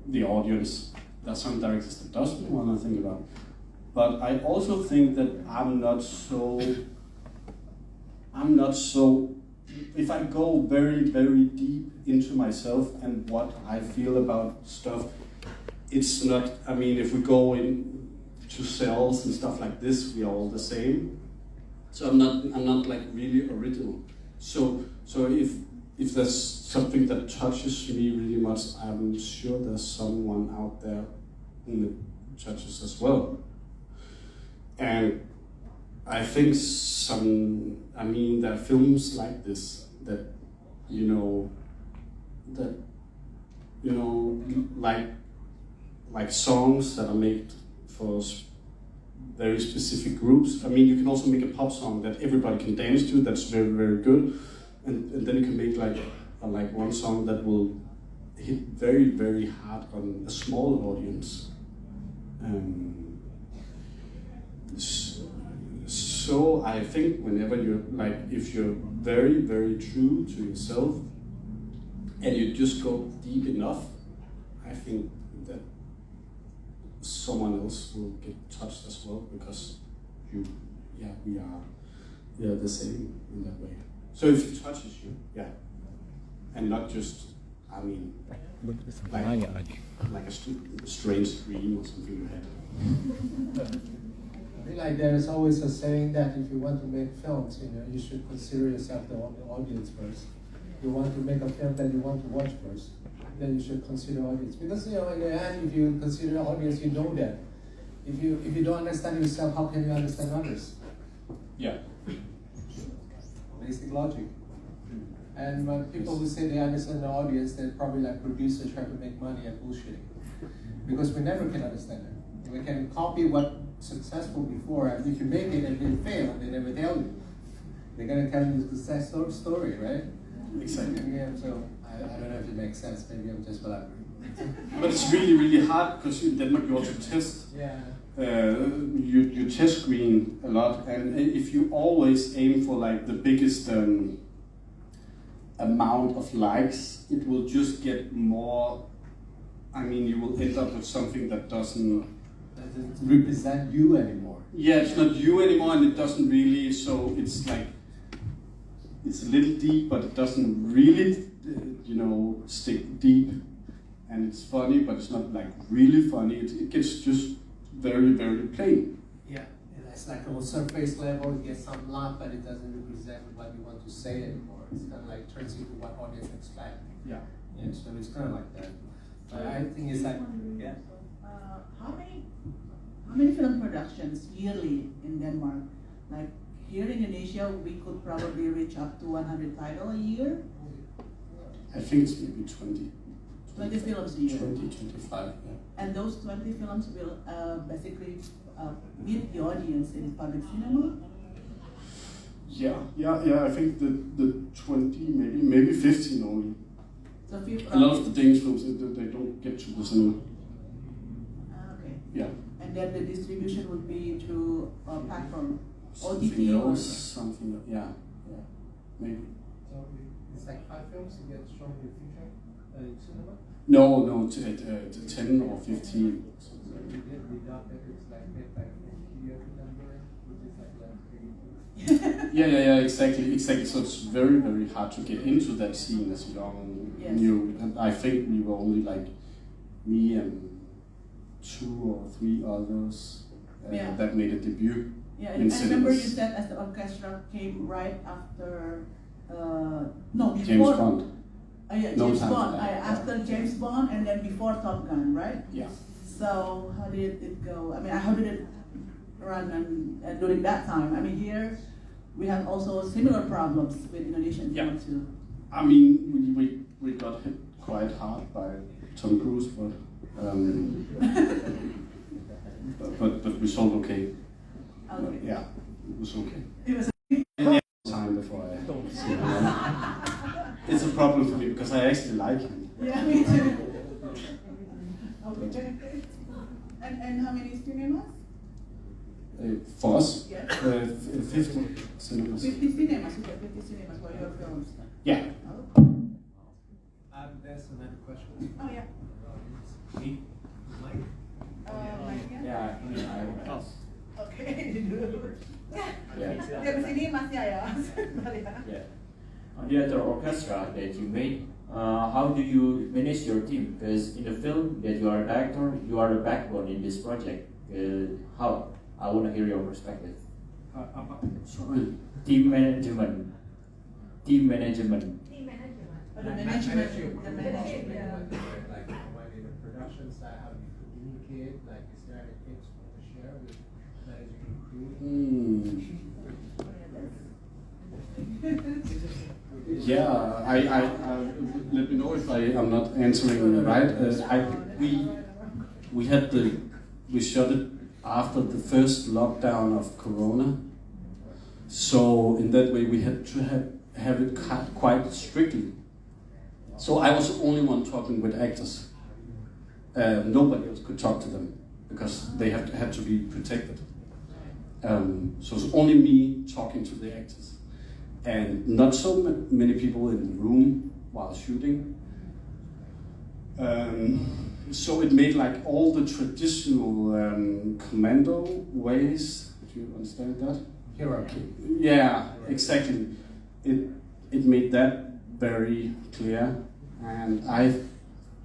Speaker 1: the audience. There's some directors that doesn't want to think about. But I also think that I'm not so, if I go very, very deep into myself and what I feel about stuff, it's not, I mean, if we go into cells and stuff like this, we are all the same. So I'm not like really original. So if there's something that touches me really much, I'm sure there's someone out there whom it touches as well. And I think there are films like this that, like songs that are made for very specific groups. I mean, you can also make a pop song that everybody can dance to, that's very, very good. And then you can make like one song that will hit very, very hard on a small audience. So I think whenever you're if you're very, very true to yourself and you just go deep enough, I think that someone else will get touched as well, because we are the same in that way. So if it touches you, yeah, and not just, I mean, like a strange dream or something you had.
Speaker 2: I feel like there is always a saying that if you want to make films, you should consider yourself the audience first. You want to make a film that you want to watch first, then you should consider audience. Because in the end, if you consider the audience, you know that. If you don't understand yourself, how can you understand others?
Speaker 1: Yeah.
Speaker 2: Basic logic. And when people who say they understand the audience, they're probably like producers trying to make money and bullshitting. Because we never can understand it. We can copy what successful before, and if you make it and then fail, they never tell you. They're gonna tell you the success story, right?
Speaker 1: Exactly.
Speaker 2: Yeah, so I don't know if it makes sense. Maybe I'm just blabbering.
Speaker 1: But it's really, really hard, because in Denmark you also test.
Speaker 2: Yeah.
Speaker 1: You test screen a lot, and if you always aim for like the biggest amount of likes, it will just get more. I mean, you will end up with something that doesn't
Speaker 2: represent you anymore.
Speaker 1: Yeah, it's not you anymore, and it doesn't really. So it's like it's a little deep, but it doesn't really, stick deep. And it's funny, but it's not like really funny. It gets just very, very plain.
Speaker 2: Yeah, it's like on surface level, you get some laugh, but it doesn't represent what you want to say anymore. It's kind of like turns into what audience expect.
Speaker 1: Yeah.
Speaker 2: Yeah, so it's kind of like that. But I think it's like, yeah.
Speaker 3: How many film productions yearly in Denmark? Like here in Indonesia, we could probably reach up to 100 titles a year.
Speaker 1: I think it's maybe 20
Speaker 3: 20 films a year.
Speaker 1: 20, 25, yeah.
Speaker 3: And those 20 films will basically meet the audience in public cinema?
Speaker 1: Yeah, I think the 20, maybe 15 only.
Speaker 3: So
Speaker 1: A lot of the Danish films, they don't get to the cinema.
Speaker 3: Okay.
Speaker 1: Yeah.
Speaker 3: And then the distribution would be through a platform,
Speaker 1: Something
Speaker 3: OTT or
Speaker 1: else, something, yeah, maybe.
Speaker 2: So it's like 5 films to get shown in the future in cinema?
Speaker 1: No, 10 or 15.
Speaker 2: So you did without that, it's like made by a number, which is like
Speaker 1: Yeah, exactly. So it's very, very hard to get into that scene as young,
Speaker 3: Yes.
Speaker 1: new. And I think we were only like me and 2 or 3 others
Speaker 3: Yeah.
Speaker 1: that made a debut.
Speaker 3: Yeah,
Speaker 1: in
Speaker 3: and I remember you
Speaker 1: cinemas.
Speaker 3: said as the orchestra came right after, no, before.
Speaker 1: James Bond.
Speaker 3: Yeah,
Speaker 1: No
Speaker 3: James
Speaker 1: time
Speaker 3: Bond.
Speaker 1: for that,
Speaker 3: After James Bond and then before Top Gun, right?
Speaker 1: Yeah.
Speaker 3: So how did it go? I mean, how did it run and during that time? I mean, here we have also similar problems with Indonesian
Speaker 1: Yeah.
Speaker 3: film too.
Speaker 1: I mean, we got hit quite hard by Tom Cruise, but but we sold okay.
Speaker 3: Okay.
Speaker 1: Yeah, it was okay.
Speaker 3: It was
Speaker 1: Time before I see him. It's a problem for me because I actually like him.
Speaker 3: yeah, me too. Okay. And how many cinemas?
Speaker 1: For us,
Speaker 3: Yeah.
Speaker 1: 50 cinemas.
Speaker 3: 50 cinemas. You got 50 cinemas for your films.
Speaker 1: Yeah.
Speaker 3: Oh,
Speaker 2: There's another question.
Speaker 3: oh yeah.
Speaker 2: Me? Mike?
Speaker 3: Mike,
Speaker 6: Yeah, I was.
Speaker 3: Okay, you do.
Speaker 6: Yeah.
Speaker 3: Dari sini masnya ya. Sebentar ya.
Speaker 6: Yeah. On the other orchestra that you made, how do you manage your team? Because in the film that you are a director, you are the backbone in this project. How? I want to hear your perspective.
Speaker 1: Sorry.
Speaker 6: Team management. Team management.
Speaker 3: The management. The management.
Speaker 2: Like when in the production side, how do you communicate? Like, is there any tips you want to share with managing crew?
Speaker 1: Yeah, I let me know if I am not answering right. We shot it after the first lockdown of Corona, so in that way we had to have it cut quite strictly. So I was the only one talking with actors. Nobody else could talk to them because they had to be protected. So it's only me talking to the actors, and not so many people in the room while shooting. So it made like all the traditional commando ways. Do you understand that?
Speaker 2: Hierarchy.
Speaker 1: Yeah, exactly. It made that very clear, and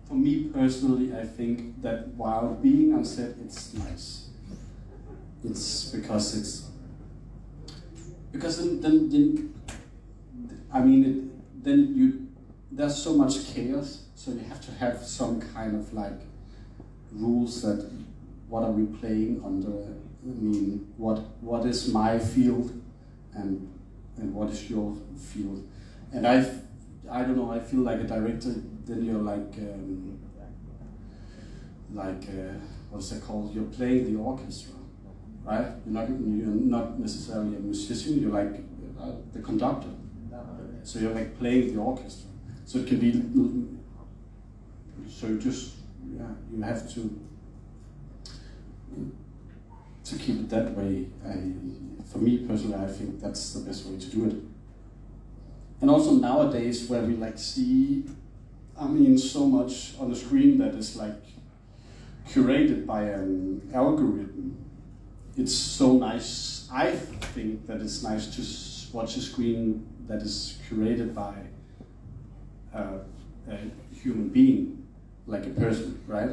Speaker 1: for me personally, I think that while being on set, it's nice. It's because then I mean there's so much chaos, so you have to have some kind of like rules that what are we playing under. I mean, what is my field and what is your field, and I don't know. I feel like a director. Then you're like what's that called? You're playing the orchestra, right? You're not necessarily a musician. You're like the conductor. So you're like playing the orchestra. So it can be. So you have to keep it that way. For me personally, I think that's the best way to do it. And also nowadays, where we like see, I mean, so much on the screen that is like curated by an algorithm. It's so nice. I think that it's nice to watch a screen that is curated by a human being, like a person, right?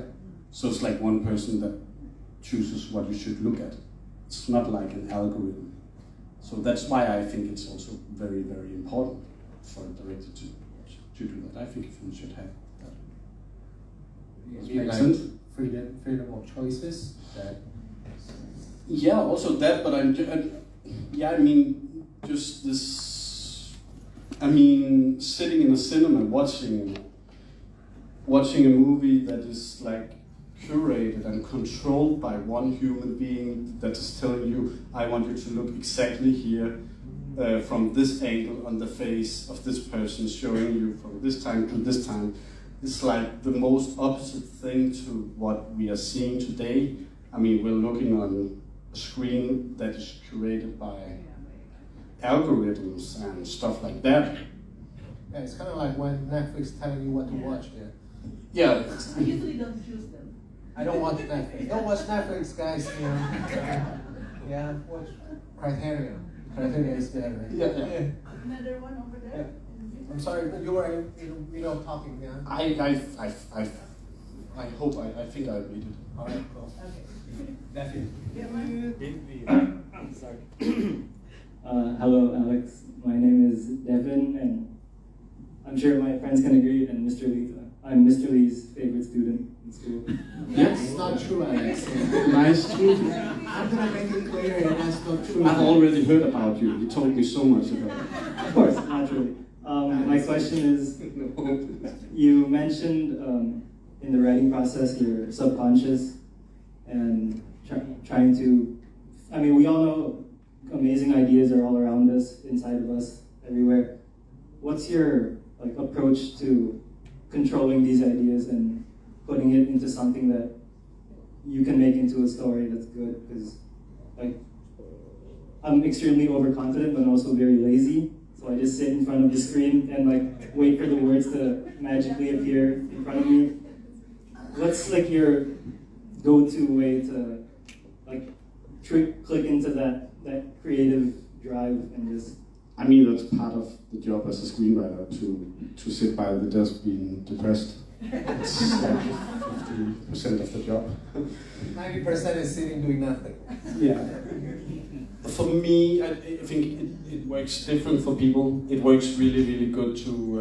Speaker 1: So it's like one person that chooses what you should look at. It's not like an algorithm. So that's why I think it's also very, very important for a director to do that. I think film should have that. Does it make sense?
Speaker 2: Freedom of choices. That
Speaker 1: Yeah, also that, but I mean, just this. I mean, sitting in a cinema watching watching a movie that is like curated and controlled by one human being that is telling you, I want you to look exactly here from this angle on the face of this person, showing you from this time to this time. It's like the most opposite thing to what we are seeing today. I mean, we're looking on a screen that is curated by algorithms and stuff like that.
Speaker 2: Yeah, it's kind of like when Netflix telling you what to watch.
Speaker 1: Yeah.
Speaker 3: I usually don't choose them.
Speaker 2: I don't watch Netflix. Don't watch Netflix, guys. You know. Yeah, watch Criterion. Criterion is better. Right?
Speaker 1: Yeah.
Speaker 3: Another one over there.
Speaker 2: Yeah. I'm sorry, but you were talking. Yeah.
Speaker 1: I hope I think I read it.
Speaker 2: All right, cool.
Speaker 3: Okay.
Speaker 7: Sorry. Hello, Alex. My name is Devin, and I'm sure my friends can agree. And I'm Mr. Lee's favorite student in school.
Speaker 2: That's not true, Alex.
Speaker 1: Nice to meet you.
Speaker 2: I'm gonna make it clear that's not true.
Speaker 1: I've already heard about you. You told me so much about it.
Speaker 7: Of course, naturally. My question is, you mentioned in the writing process your subconscious and trying to, I mean, we all know amazing ideas are all around us, inside of us, everywhere. What's your approach to controlling these ideas and putting it into something that you can make into a story that's good? Because I'm extremely overconfident, but also very lazy. So I just sit in front of the screen and wait for the words to magically appear in front of me. What's your go-to way to click into that creative drive and just?
Speaker 1: I mean, that's part of the job as a screenwriter, to sit by the desk being depressed. It's like 50% of the job.
Speaker 2: 90% is sitting doing nothing.
Speaker 1: Yeah. For me, I think it works different for people. It works really, really good to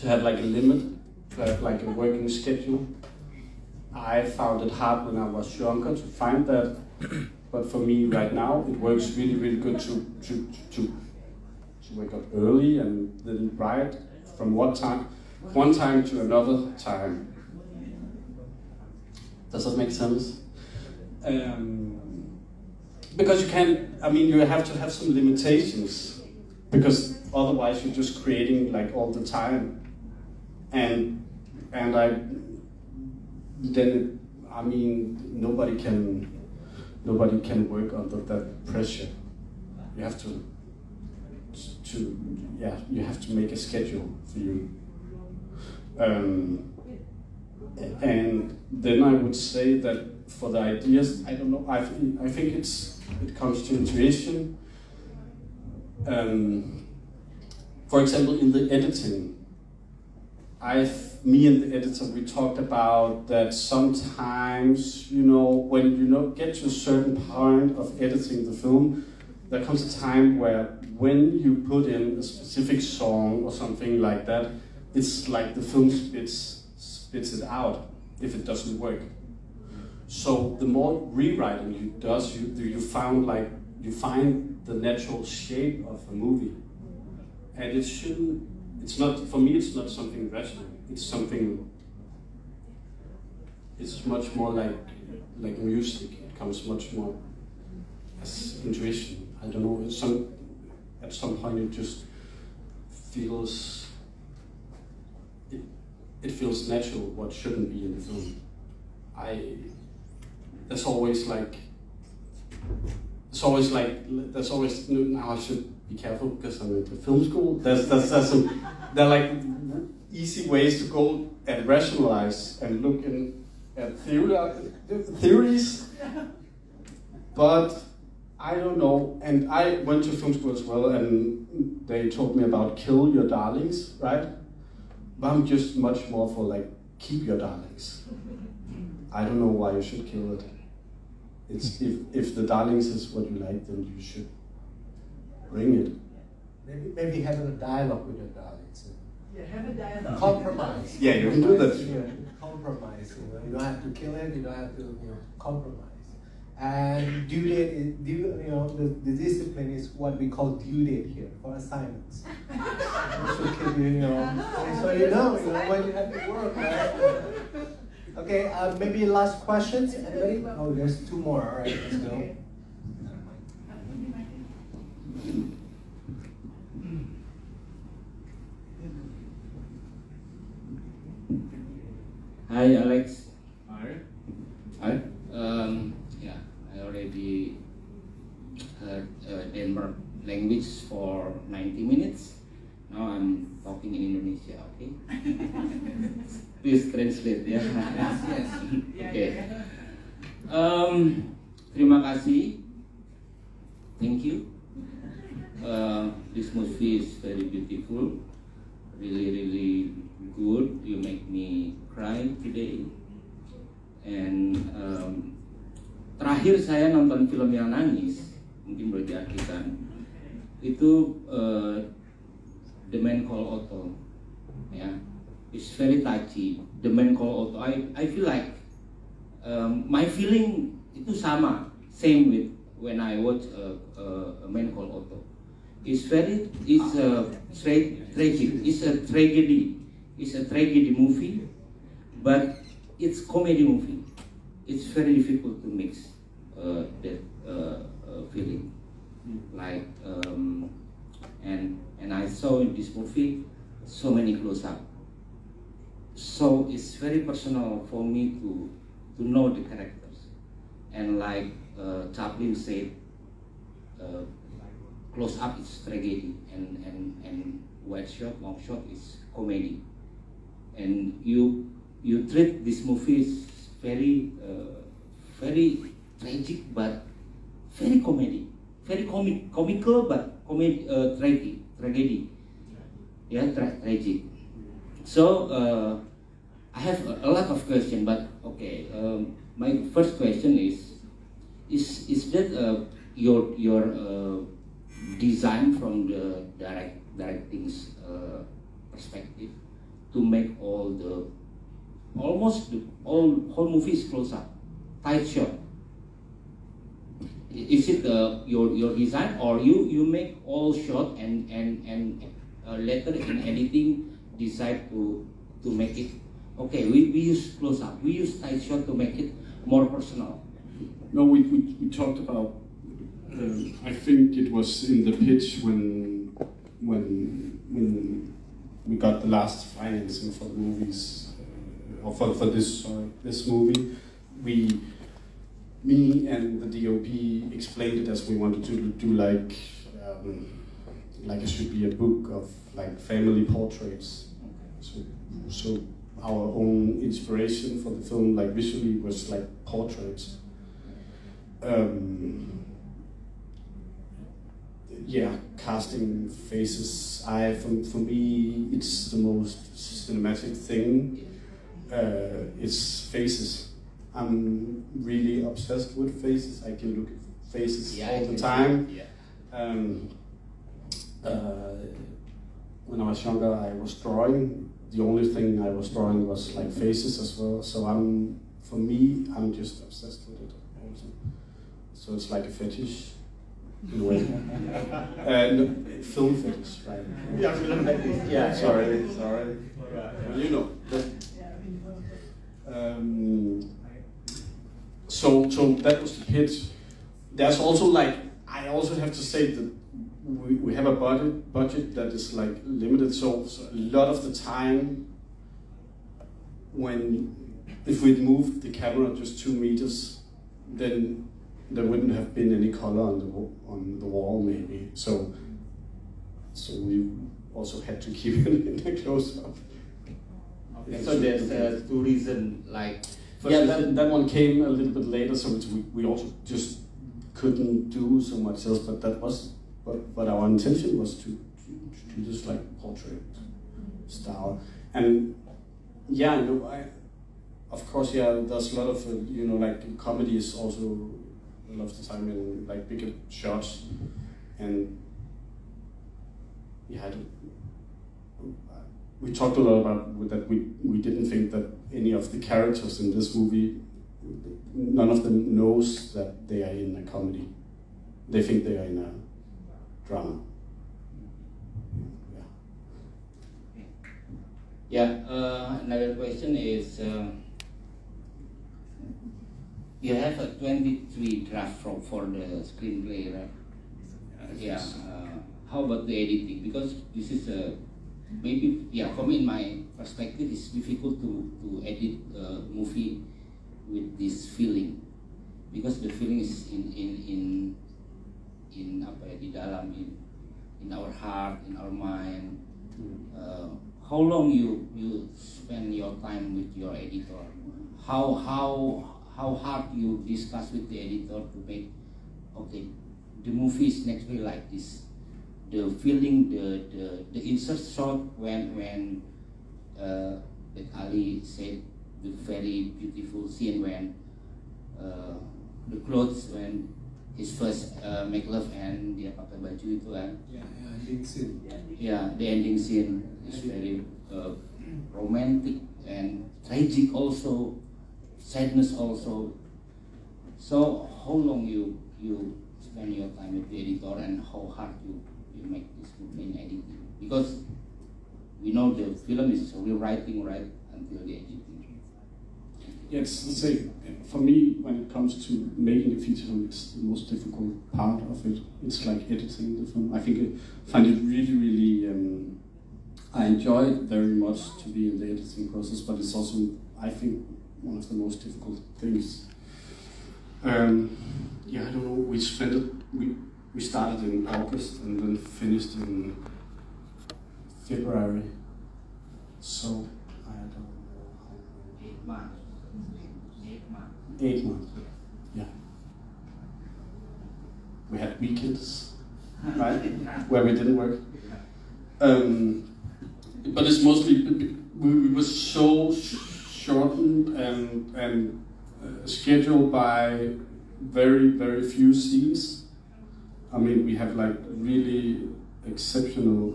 Speaker 1: have a limit, to have a working schedule. I found it hard when I was younger to find that, but for me right now, it works really, really good to wake up early and then write from one time to another time. Does that make sense? Because you have to have some limitations, because otherwise you're just creating all the time, and nobody can work under that pressure. You have to make a schedule for you. And then I would say that for the ideas, I don't know. I think it comes to intuition. For example, in the editing, me and the editor, we talked about that sometimes, when you get to a certain point of editing the film, there comes a time where when you put in a specific song or something like that, it's like the film spits it out if it doesn't work. So the more rewriting you do, you find the natural shape of a movie, and it's not, for me, it's not something rational. It's much more like music. It comes much more as intuition. I don't know. At some point it just feels. It feels natural what shouldn't be in the film. There's always now I should be careful because I'm at the film school. There are easy ways to go and rationalize and look at theories, but I don't know. And I went to film school as well, and they told me about kill your darlings, right? But I'm just much more for keep your darlings. I don't know why you should kill it. It's if the darlings is what you like, then you should bring it.
Speaker 2: Maybe having a dialogue with your darlings.
Speaker 3: Yeah, have a dialogue.
Speaker 2: Compromise.
Speaker 1: Yeah, you can do that.
Speaker 2: Compromise. You don't have to kill it. You don't have to compromise. And due date is the discipline is what we call due date here for assignments. So keep so you know when you have to work, right? Okay, maybe last questions. Anybody? Oh, there's 2 more. All right, let's go.
Speaker 8: Hi, Alex.
Speaker 1: Hi.
Speaker 8: Hi. Yeah, I already heard Denmark language for 90 minutes. Now I'm talking in Indonesia, okay? Please translate, ya.
Speaker 2: Yes.
Speaker 8: Okay. Terima kasih. Thank you. This movie is very beautiful. Really good. You make me cry today. And terakhir saya nonton film yang nangis, mungkin boleh diartikan itu The Man Called Otto. Ya, it's very touchy. The Man Called Otto. I feel like my feeling itu sama, same with when I watch a Man Called Otto. It's tragic. It's a tragedy. It's a tragedy movie, but it's comedy movie. It's very difficult to mix that feeling. Like and I saw in this movie so many close-up. So it's very personal for me to know the characters. And like Chaplin said, close-up is tragedy, and wide shot, long shot is comedy. And you treat this movie very tragic, but very comedy, very comical, but tragedy. Yeah, tragic. So I have a lot of questions, but okay. My first question is that your design from the directing's perspective to make almost the whole movie is close up, tight shot. Is it your design, or you make all shot and later in editing decide to make it okay? We use close up, we use tight shot to make it more personal.
Speaker 1: No, we talked about. I think it was in the pitch when we got the last financing for the movies, or for this movie. Me and the DOP explained it as we wanted to do like it should be a book of like family portraits. So our own inspiration for the film, like visually, was like portraits. Yeah, casting faces. For me, it's the most cinematic thing. It's faces. I'm really obsessed with faces. I can look at faces all the time.
Speaker 8: Yeah.
Speaker 1: When I was younger, I was drawing. The only thing I was drawing was like faces as well. So for me, I'm just obsessed with it also. So it's like a fetish. In a way. No, film fetish, right?
Speaker 2: Yeah, film fetish. Yeah.
Speaker 1: Sorry. Well, you know. So that was the pitch. There's also like, I also have to say that we have a budget that is like limited. So a lot of the time, if we'd moved the camera just 2 meters, then there wouldn't have been any color on the wall, maybe. So we also had to keep it in a close up.
Speaker 8: Okay. So there's 2 reasons, like.
Speaker 1: Yeah, that one came a little bit later, so we also just couldn't do so much else. But our intention was to do this like portrait style. And yeah, of course, yeah, there's a lot of like comedy is also a lot of the time in like bigger shots, and yeah, we talked a lot about that. We didn't think that any of the characters in this movie none of them knows that they are in a comedy. They think they are in a drama.
Speaker 8: Another question is, you have a 23 draft for the screenplay, right? How about the editing? Because this is maybe, for me, in my perspective, it's difficult to edit a movie with this feeling, because the feeling is in apa ya, di dalam, in our heart, in our mind. How long you spend your time with your editor? How hard you discuss with the editor to make, okay, the movie is next to like this. The feeling, the insert shot when that Ali said, the very beautiful scene when the clothes, when his first make love and dia pakai baju itu kan.
Speaker 2: Ending scene.
Speaker 8: The ending scene is very romantic and tragic also, sadness also. So how long you spend your time with the editor, and how hard you make this movie in editing? Because we know the film is rewriting right until the editing.
Speaker 1: Yes, let's say, for me, when it comes to making a feature film, it's the most difficult part of it. It's like editing the film. I find it really, I enjoy it very much to be in the editing process, but it's also, I think, one of the most difficult things. I don't know, we started in August and then finished in February, so I don't know how many.
Speaker 8: 8 months.
Speaker 1: 8 months, yeah. We had weekends, right, where we didn't work. But it's mostly, we were so shortened and scheduled by very few scenes. I mean, we have like really exceptional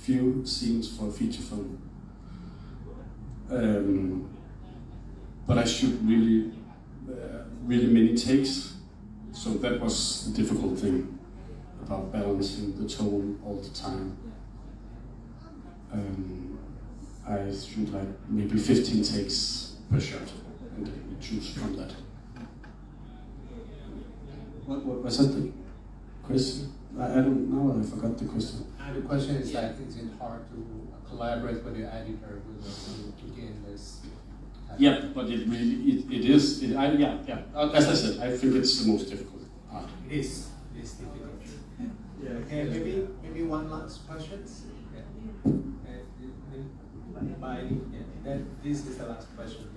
Speaker 1: few scenes for a feature film. But I shoot really many takes, so that was the difficult thing about balancing the tone all the time. I shoot like maybe 15 takes per shot, and we choose from that. What was that the question? I don't know, I forgot the question.
Speaker 2: The question is like, is it hard to collaborate with your editor to gain this?
Speaker 1: Yeah, but it is. As I said, I think it's the most difficult part.
Speaker 2: It is difficult. Okay, maybe one last question. Then this is the last question.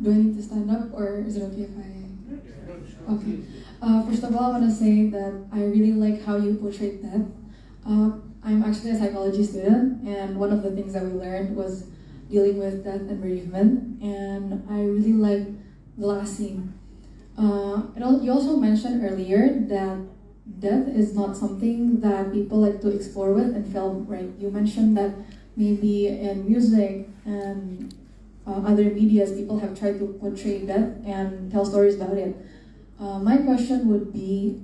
Speaker 9: Do I need to stand up, or is it okay if I? Okay. First of all, I want to say that I really like how you portrayed death. I'm actually a psychology student, and one of the things that we learned was dealing with death and bereavement, and I really like the last scene. You also mentioned earlier that death is not something that people like to explore with in film, right? You mentioned that maybe in music and other medias, people have tried to portray death and tell stories about it. My question would be,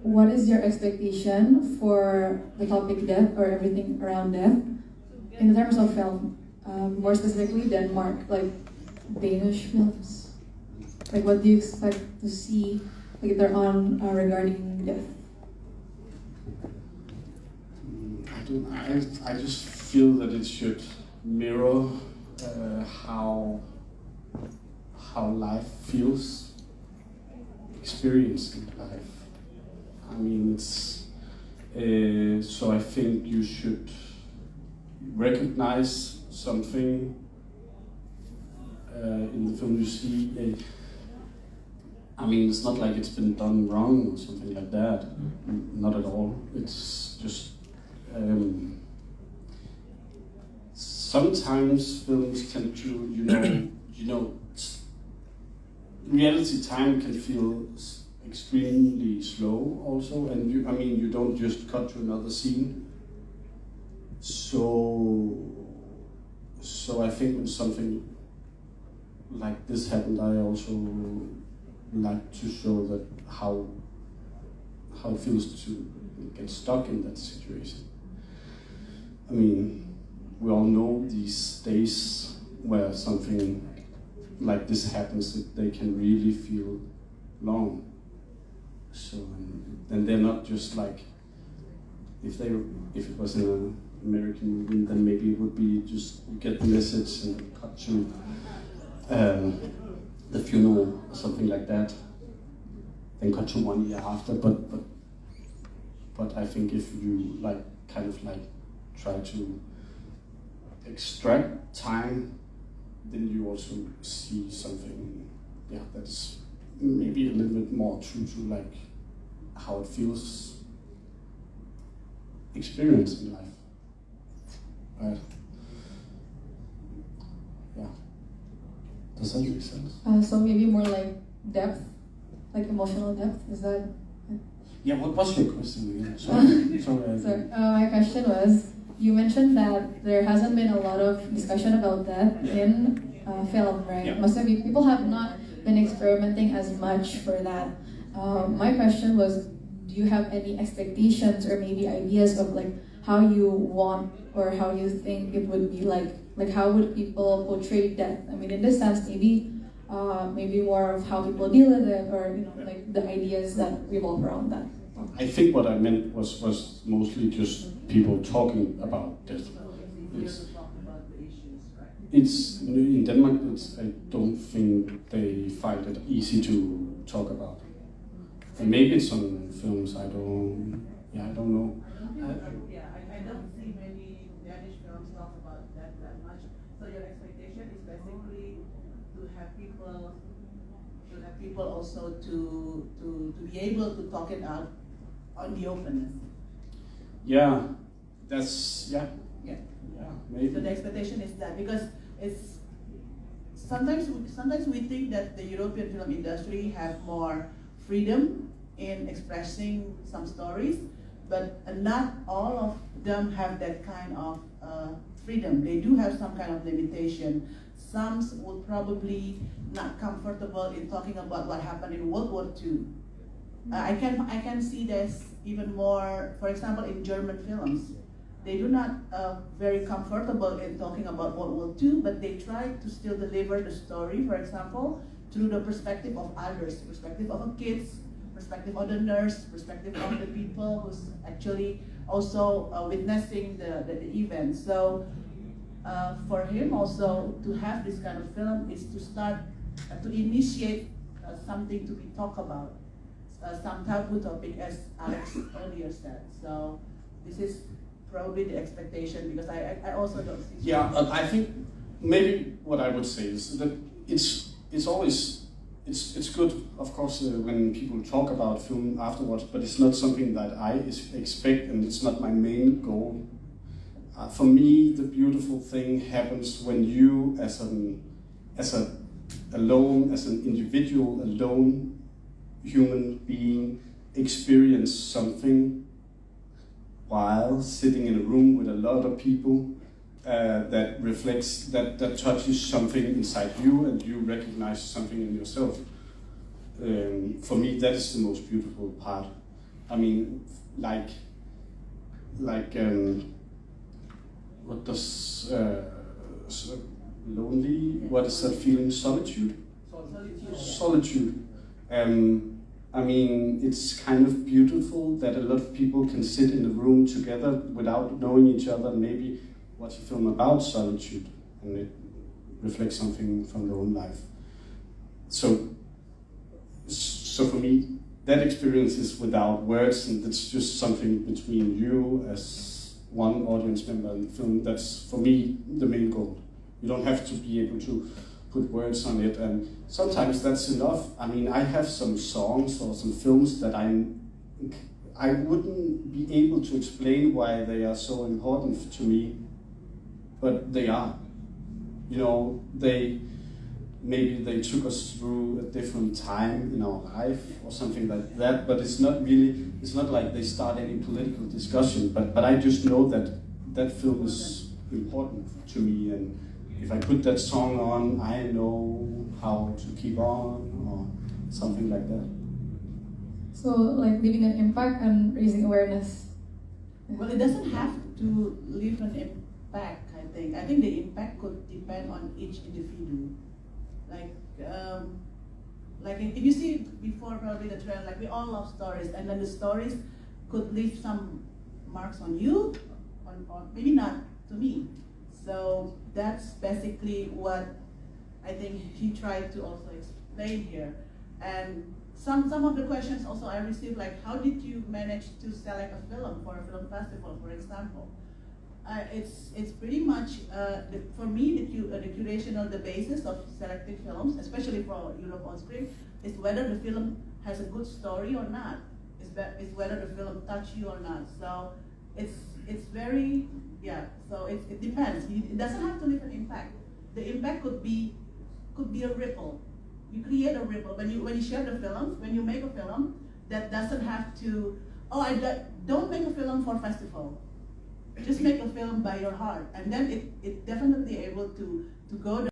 Speaker 9: what is your expectation for the topic death or everything around death in terms of film? More specifically, Denmark, like Danish films. Like, what do you expect to see later on regarding death?
Speaker 1: I just feel that it should mirror how life feels, experiencing life. I mean, it's so I think you should recognize something in the film you see. I mean, it's not like it's been done wrong or something like that. Not at all. It's just sometimes films tend to, reality time can feel extremely slow also, and you don't just cut to another scene. So I think when something like this happened, I also like to show that how it feels to get stuck in that situation. I mean, we all know these days where something like this happens, that they can really feel long. So, and they're not just like, if it was in an American movie, then maybe it would be just you get the message and cut to the funeral or something like that, then cut to 1 year after. But I think if you kind of try to extract time, then you also see something, that's maybe a little bit more true to how it feels experienced in life. Right? Yeah. Does that make sense?
Speaker 9: So maybe more like depth, like emotional depth. Is that?
Speaker 1: Yeah. What was your question again? Sorry.
Speaker 9: Sorry. My question was, you mentioned that there hasn't been a lot of discussion about that in film, right?
Speaker 1: Yeah.
Speaker 9: Most of you people have not been experimenting as much for that. My question was, do you have any expectations or maybe ideas of how you want or how you think it would be like how would people portray death? I mean, in this sense, maybe more of how people deal with it, or the ideas that revolve around that.
Speaker 1: I think what I meant was mostly just people talking about death. It's in Denmark. I don't think they find it easy to talk about. And maybe it's on films. I don't know.
Speaker 3: I don't see many Danish films talk about that much. So your expectation is basically to have people also to be able to talk it out on the openness.
Speaker 1: Yeah, maybe.
Speaker 3: So the expectation is that, because it's sometimes we think that the European film industry have more freedom in expressing some stories, but not all of them have that kind of freedom. They do have some kind of limitation. Some would probably not comfortable in talking about what happened in World War II. I can see this even more, for example, in German films. They do not very comfortable in talking about World War II, but they try to still deliver the story, for example, through the perspective of others, perspective of the kids, perspective of the nurse, perspective of the people who's actually also witnessing the event. So for him also to have this kind of film is to start to initiate something to be talked about, some taboo topic, as Alex earlier said. So this is probably the expectation, because I also don't see.
Speaker 1: Yeah, I think maybe what I would say is that it's always it's good, of course, when people talk about film afterwards, but it's not something that I expect, and it's not my main goal. For me, the beautiful thing happens when you, as an individual, alone human being, experience something while sitting in a room with a lot of people that reflects, that touches something inside you, and you recognize something in yourself. For me, that is the most beautiful part. I mean, what does lonely? What is that feeling? Solitude. Solitude. I mean, it's kind of beautiful that a lot of people can sit in a room together without knowing each other and maybe watch a film about solitude, and it reflects something from their own life. So for me, that experience is without words, and it's just something between you as one audience member in the film. That's, for me, the main goal. You don't have to be able to put words on it, and sometimes that's enough. I mean, I have some songs or some films that I wouldn't be able to explain why they are so important to me, but they are. You know, maybe they took us through a different time in our life or something like that, but it's not like they start any political discussion, but I just know that that film is important to me, and if I put that song on, I know how to keep on, or something like that.
Speaker 9: So, like leaving an impact and raising awareness.
Speaker 3: Well, it doesn't have to leave an impact, I think. I think the impact could depend on each individual. Like if you see before probably the trailer, like we all love stories, and then the stories could leave some marks on you, or maybe not to me. So that's basically what I think he tried to also explain here. And some of the questions also I received, like how did you manage to select a film for a film festival, for example? It's pretty much for me the curation or the basis of selecting films, especially for Europe on Screen, is whether the film has a good story or not. It's whether the film touch you or not. So it's very, yeah. So it depends. It doesn't have to leave an impact. The impact could be a ripple. You create a ripple when you share the film. When you make a film, that doesn't have to. Don't make a film for festival. Just make a film by your heart, and then it definitely able to go